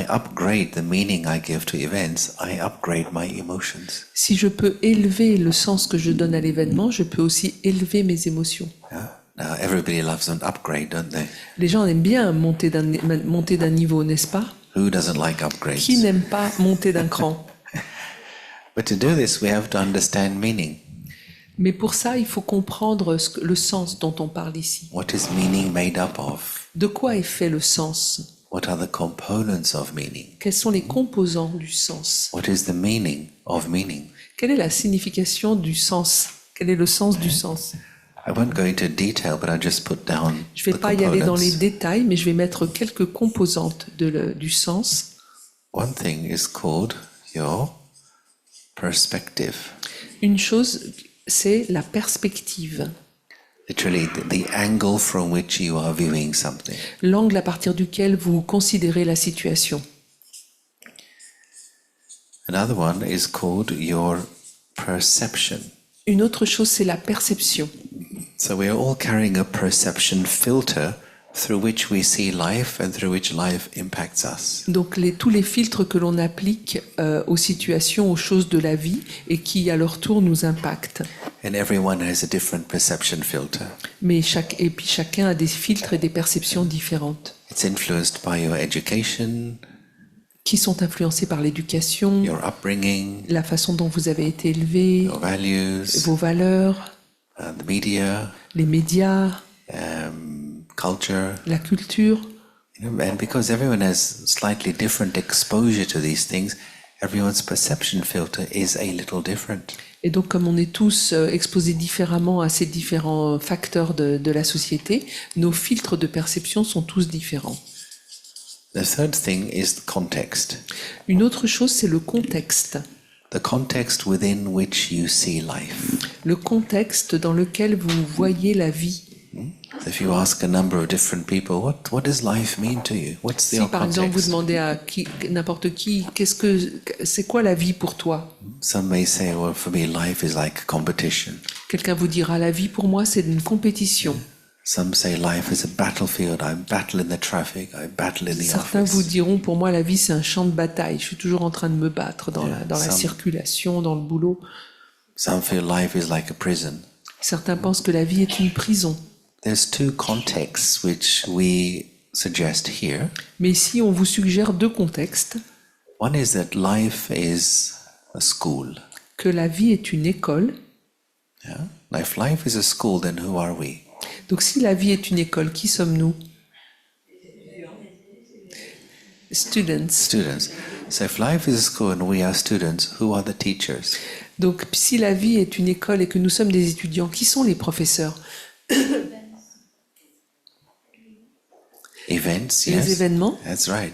upgrade the meaning I give to events, I upgrade my emotions. Si je peux élever le sens que je donne à l'événement, je peux aussi élever mes émotions. Yeah? Now everybody loves an upgrade, don't they? Les gens aiment bien monter d'un niveau, n'est-ce pas? Who doesn't like upgrades? Qui n'aime pas monter d'un cran? But to do this, we have to understand meaning. Mais pour ça, il faut comprendre le sens dont on parle ici. What is meaning made up of? De quoi est fait le sens? What are the components of meaning? Quels sont les composants du sens? What is the meaning of meaning? Quelle est la signification du sens? Quel est le sens du sens? I won't go into detail, but I'll just put down Je ne vais the pas y aller dans les components. détails, mais je vais mettre quelques composantes du sens. One thing is called your perspective. Une chose, c'est la perspective. Literally, the angle from which you are viewing something. L'angle à partir duquel vous considérez la situation. Another one is called your perception. Une autre chose, c'est la perception. So we are all carrying a perception filter through which we see life and through which life impacts us. Donc tous les filtres que l'on applique aux situations, aux choses de la vie et qui à leur tour nous impactent. And everyone has a different perception filter. Mais chacun a des filtres et des perceptions différentes It's influenced by your education, qui sont influencés par l'éducation, your upbringing, la façon dont vous avez été élevé, your values, vos valeurs, the media, les médias, culture. la culture. And because everyone has slightly different exposure to these things, everyone's perception filter is a little different. Et donc, comme on est tous exposés différemment à ces différents facteurs de la société, nos filtres de perception sont tous différents. The third thing is the context. Une autre chose, c'est le contexte. The context within which you see life. Le contexte dans lequel vous voyez la vie. So if you ask a number of different people, what does life mean to you? What's Si your par exemple vous context? demandez à n'importe qui, c'est quoi la vie pour toi? Some may say, well, for me, life is like competition. Quelqu'un vous dira la vie pour moi c'est une compétition. Some say life is a battlefield. I battle in the traffic. I battle in the Certains vous office. diront pour moi la vie c'est un champ de bataille. Je suis toujours en train de me battre dans la Some- circulation, dans le boulot. Some feel life is like a prison. Certains pensent que la vie est une prison. There's two contexts which we suggest here. Mais ici on vous suggère deux contextes. One is that life is a school. que la vie est une école. Yeah? Now, if life is a school, then who are we? Donc si la vie est une école, qui sommes-nous? Students. Students. So if life is a school and we are students, who are the teachers? Donc si la vie est une école et que nous sommes des étudiants, qui sont les professeurs? Events, Les yes. événements. That's right.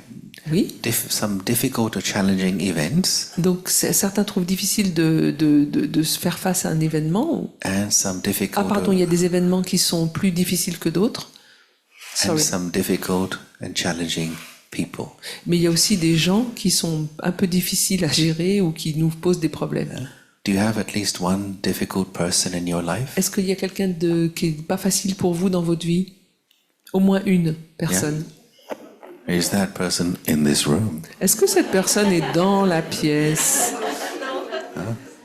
Oui. Some difficult or challenging events Donc certains trouvent difficile de se faire face à un événement. and some difficult Ah pardon, il y a des événements qui sont plus difficiles que d'autres. and Sorry. some difficult and challenging people. Mais il y a aussi des gens qui sont un peu difficiles à gérer ou qui nous posent des problèmes. Do you have at least one difficult person in your life? Est-ce qu'il y a quelqu'un qui n'est pas facile pour vous dans votre vie? Au moins une personne. Is that person in this room? Est-ce que cette personne est dans la pièce?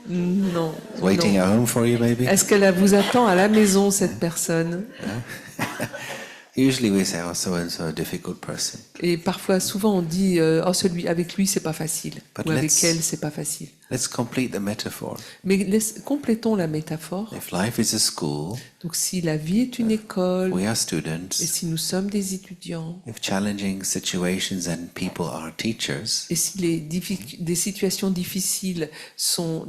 Non. Waiting non. at home for you, maybe? Est-ce qu'elle vous attend à la maison, cette personne? Usually we say, oh, so and so, a difficult person. Et parfois, souvent, on dit, oh, celui avec lui, c'est pas facile. But Ou avec let's- elle, c'est pas facile. Let's complete the metaphor. Mais complétons la métaphore. If life is a school, Donc, si la vie est une école, we are et students. si nous sommes des étudiants, If challenging situations and people are teachers, et si des situations difficiles sont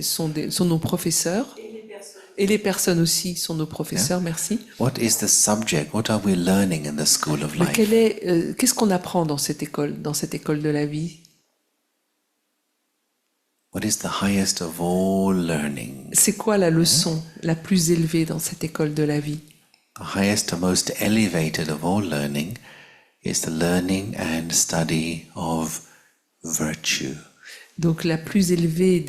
sont nos professeurs, et les personnes aussi sont nos professeurs, merci. what is the subject? What are we learning in the school of Mais life? qu'est-ce qu'on apprend dans cette école de la vie? What is the highest of all learning? C'est quoi la leçon la plus élevée dans cette école de la vie? The highest and most elevated of all learning is the learning and study of virtue. Donc la plus élevée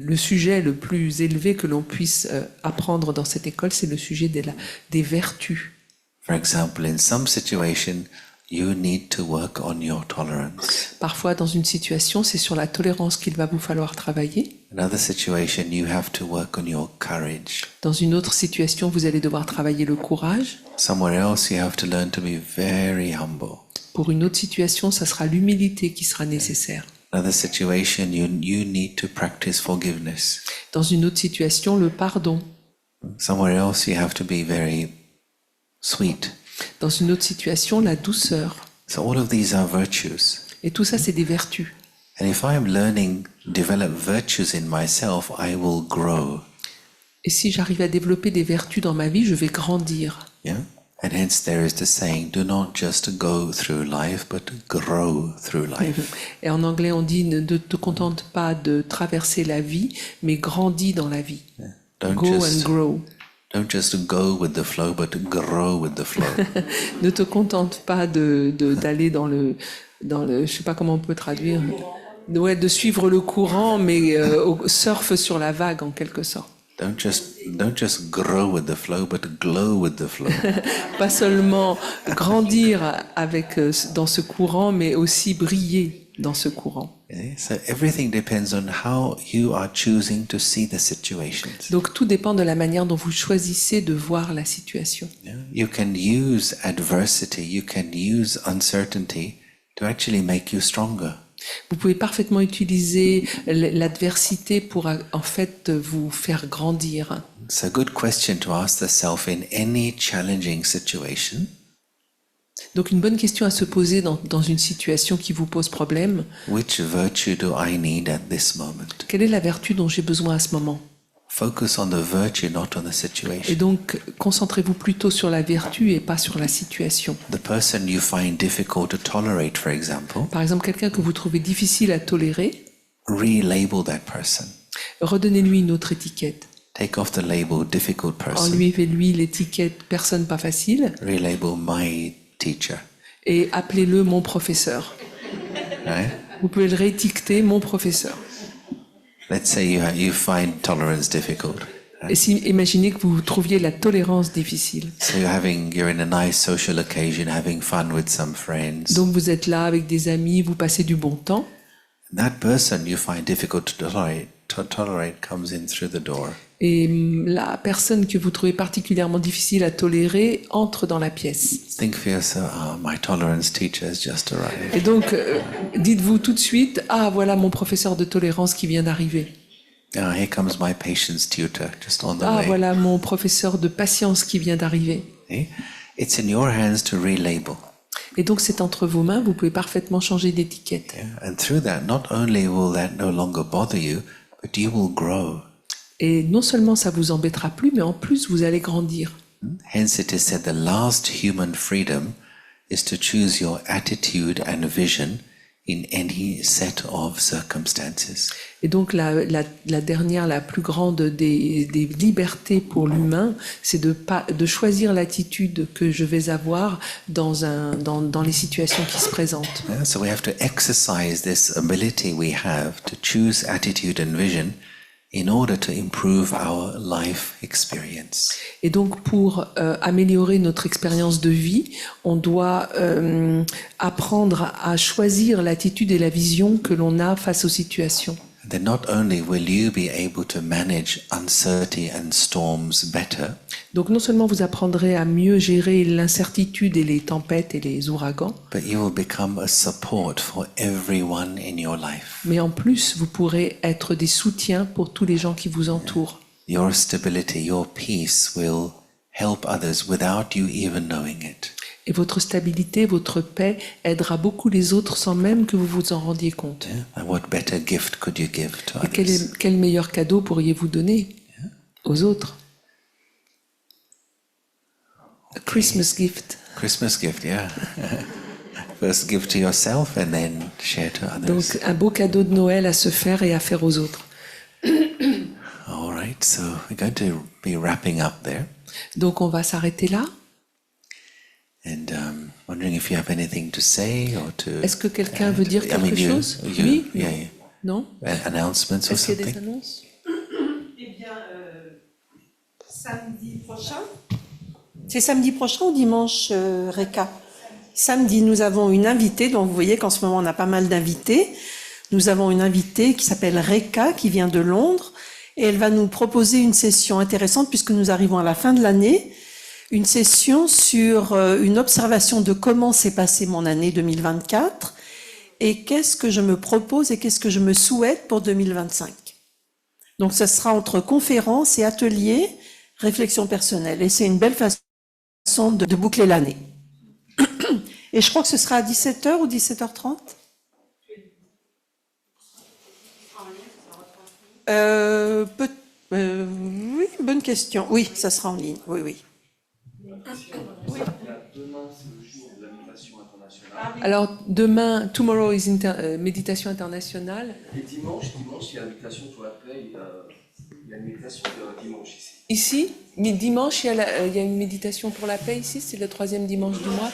le sujet le plus élevé que l'on puisse apprendre dans cette école, c'est le sujet des vertus. For example, in some situation, you need to work on your tolerance. Parfois, dans une situation, c'est sur la tolérance qu'il va vous falloir travailler. Another situation, you have to work on your courage. Dans une autre situation, vous allez devoir travailler le courage. Somewhere else, you have to learn to be very humble. Pour une autre situation, ça sera l'humilité qui sera nécessaire. Another situation, you need to practice forgiveness. Dans une autre situation, le pardon. Somewhere else, you have to be very sweet. Dans une autre situation, la douceur. So all of these are virtues. Et tout ça, c'est des vertus. And if I am learning, develop virtues in myself, I will grow. Et si j'arrive à développer des vertus dans ma vie, je vais grandir. Yeah? And hence there is the saying, do not just go through life, but grow through life. Et en anglais, on dit ne te contente pas de traverser la vie, mais grandis dans la vie. Don't Go and just, grow. don't just go with the flow, but grow with the flow. Ne te contente pas d'aller dans le, je sais pas comment on peut traduire. Ouais, de suivre le courant, mais surfe sur la vague en quelque sorte. Don't just grow with the flow, but glow with the flow. Pas seulement grandir dans ce courant, mais aussi briller dans ce courant. Okay? So everything depends on how you are choosing to see the situations. Donc tout dépend de la manière dont vous choisissez de voir la situation. Yeah? You can use adversity, you can use uncertainty to actually make you stronger. Vous pouvez parfaitement utiliser l'adversité pour en fait vous faire grandir. It's a good question to ask the self in any challenging situation. Donc une bonne question à se poser dans une situation qui vous pose problème. Which virtue do I need at this moment? Quelle est la vertu dont j'ai besoin à ce moment? Focus on the virtue, not on the Et situation. donc concentrez-vous plutôt sur la vertu et pas sur la situation. The person you find difficult to tolerate, for example, Par exemple, quelqu'un que vous trouvez difficile à tolérer, relabel that person. redonnez-lui une autre étiquette. Take off the label difficult person. Enlevez-lui l'étiquette personne pas facile Relabel my teacher. et appelez-le mon professeur. Right? Vous pouvez le réétiqueter mon professeur. Let's say you find tolerance difficult. Et si, imaginez que vous trouviez la tolérance difficile. So you're in a nice social occasion, having fun with some friends. Donc vous êtes là avec des amis, vous passez du bon temps. That person you find difficult to tolerate comes in through the door. Et la personne que vous trouvez particulièrement difficile à tolérer entre dans la pièce. Think for yourself, my tolerance teacher has just arrived. Et donc, dites-vous tout de suite, ah, voilà mon professeur de tolérance qui vient d'arriver. Here comes my patience tutor, just on the Ah, way. voilà mon professeur de patience qui vient d'arriver. See? It's in your hands to relabel. Et donc, c'est entre vos mains, vous pouvez parfaitement changer d'étiquette. Yeah? And through that, not only will that no longer bother you, but you will grow. Et non seulement ça vous embêtera plus, mais en plus, vous allez grandir. Hence it is said the last human freedom is to choose your attitude and vision in any set of circumstances. Et donc, la dernière, la plus grande des libertés pour l'humain, c'est de choisir l'attitude que je vais avoir dans les situations qui se présentent. Yeah, so we have to exercise this ability we have to choose attitude and vision in order to improve our life experience. Et donc, pour améliorer notre expérience de vie, on doit apprendre à choisir l'attitude et la vision que l'on a face aux situations. Then not only will you be able to manage uncertainty and storms better, Donc, non seulement vous apprendrez à mieux gérer l'incertitude et les tempêtes et les ouragans, but you will become a support for everyone in your life. mais en plus, vous pourrez être des soutiens pour tous les gens qui vous entourent. Your stability, your peace will help others without you even knowing it. Et votre stabilité, votre paix aidera beaucoup les autres sans même que vous vous en rendiez compte. And what better gift could you give to Et others? quel meilleur cadeau pourriez-vous donner aux autres? A Christmas gift. Christmas gift, yeah. First give to yourself and then share to others. Donc un beau cadeau de Noël à se faire et à faire aux autres. All right, so we're going to be wrapping up there. Donc on va s'arrêter là. And wondering if you have anything to say or to... Est-ce que quelqu'un veut dire I mean, quelque chose? Oui? Yeah, Non? yeah. Announcements or Est-ce qu'il y a des something? annonces? Eh bien, samedi prochain. C'est samedi prochain ou dimanche, Reka? Samedi, nous avons une invitée. Donc, vous voyez qu'en ce moment, on a pas mal d'invités. Nous avons une invitée qui s'appelle Reka, qui vient de Londres. Et elle va nous proposer une session intéressante puisque nous arrivons à la fin de l'année. Une session sur une observation de comment s'est passée mon année 2024 et qu'est-ce que je me propose et qu'est-ce que je me souhaite pour 2025. Donc, ce sera entre conférences et ateliers, réflexion personnelle. Et c'est une belle façon de boucler l'année. Et je crois que ce sera à 17h ou 17h30 ? Oui, bonne question. Oui, ça sera en ligne. Oui, oui. Demain, c'est le jour de la méditation internationale. Alors demain, tomorrow is méditation internationale. Et dimanche, il y a la méditation pour la paix. Il y a une méditation de dimanche ici. Ici, dimanche, il y a une méditation pour la paix ici, c'est le 3e dimanche du mois.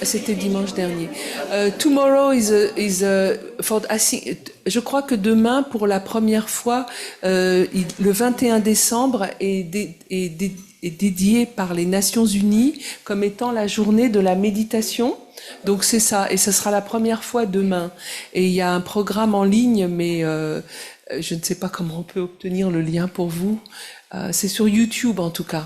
C'était dimanche dernier. Tomorrow je crois que demain, pour la première fois, le 21 décembre est dédié par les Nations Unies comme étant la journée de la méditation. Donc c'est ça, et ce sera la première fois demain. Et il y a un programme en ligne, mais je ne sais pas comment on peut obtenir le lien pour vous. C'est sur YouTube en tout cas.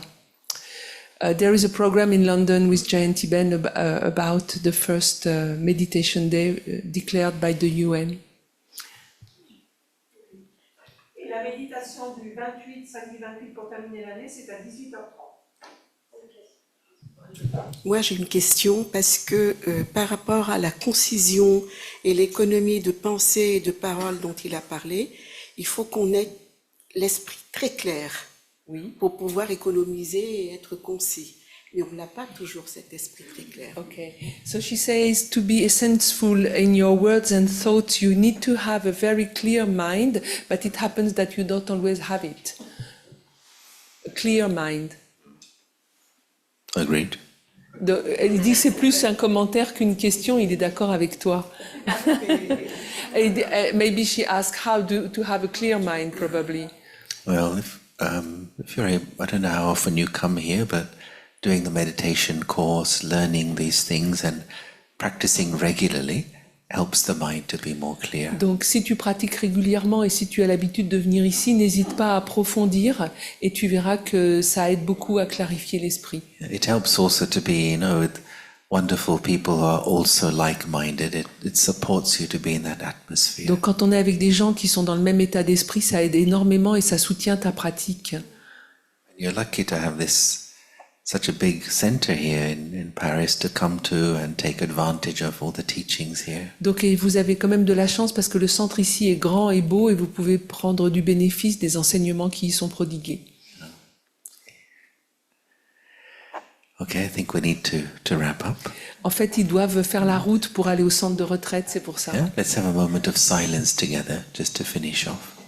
There is a program in London with Jayanti Ben about the first meditation day declared by the UN. Et la méditation du 28, samedi 28 pour terminer l'année, c'est à 18h30. Moi, j'ai une question parce que par rapport à la concision et l'économie de pensée et de parole dont il a parlé, il faut qu'on ait l'esprit très clair pour pouvoir économiser et être concis. Mais on n'a pas toujours cet esprit très clair. Okay, so she says to be essential in your words and thoughts, you need to have a very clear mind, but it happens that you don't always have it. A clear mind. Agreed. Elle dit c'est plus un commentaire qu'une question, il est d'accord avec toi. Maybe she asked how to have a clear mind, probably. Well, if you're able, I don't know how often you come here, but doing the meditation course, learning these things and practicing regularly helps the mind to be more clear. Donc si tu pratiques régulièrement et si tu as l'habitude de venir ici, n'hésite pas à approfondir et tu verras que ça aide beaucoup à clarifier l'esprit. It helps also to be, with wonderful people who are also like-minded. It supports you to be in that atmosphere. Donc quand on est avec des gens qui sont dans le même état d'esprit, ça aide énormément et ça soutient ta pratique. You're lucky to have such a big center here in Paris to come to and take advantage of all the teachings here. Donc et vous avez quand même de la chance parce que le centre ici est grand et beau et vous pouvez prendre du bénéfice des enseignements qui y sont prodigués. Okay, I think we need to wrap up. En fait, ils doivent faire la route pour aller au centre de retraite, c'est pour ça. Yeah? Let's have a moment of silence together just to finish off.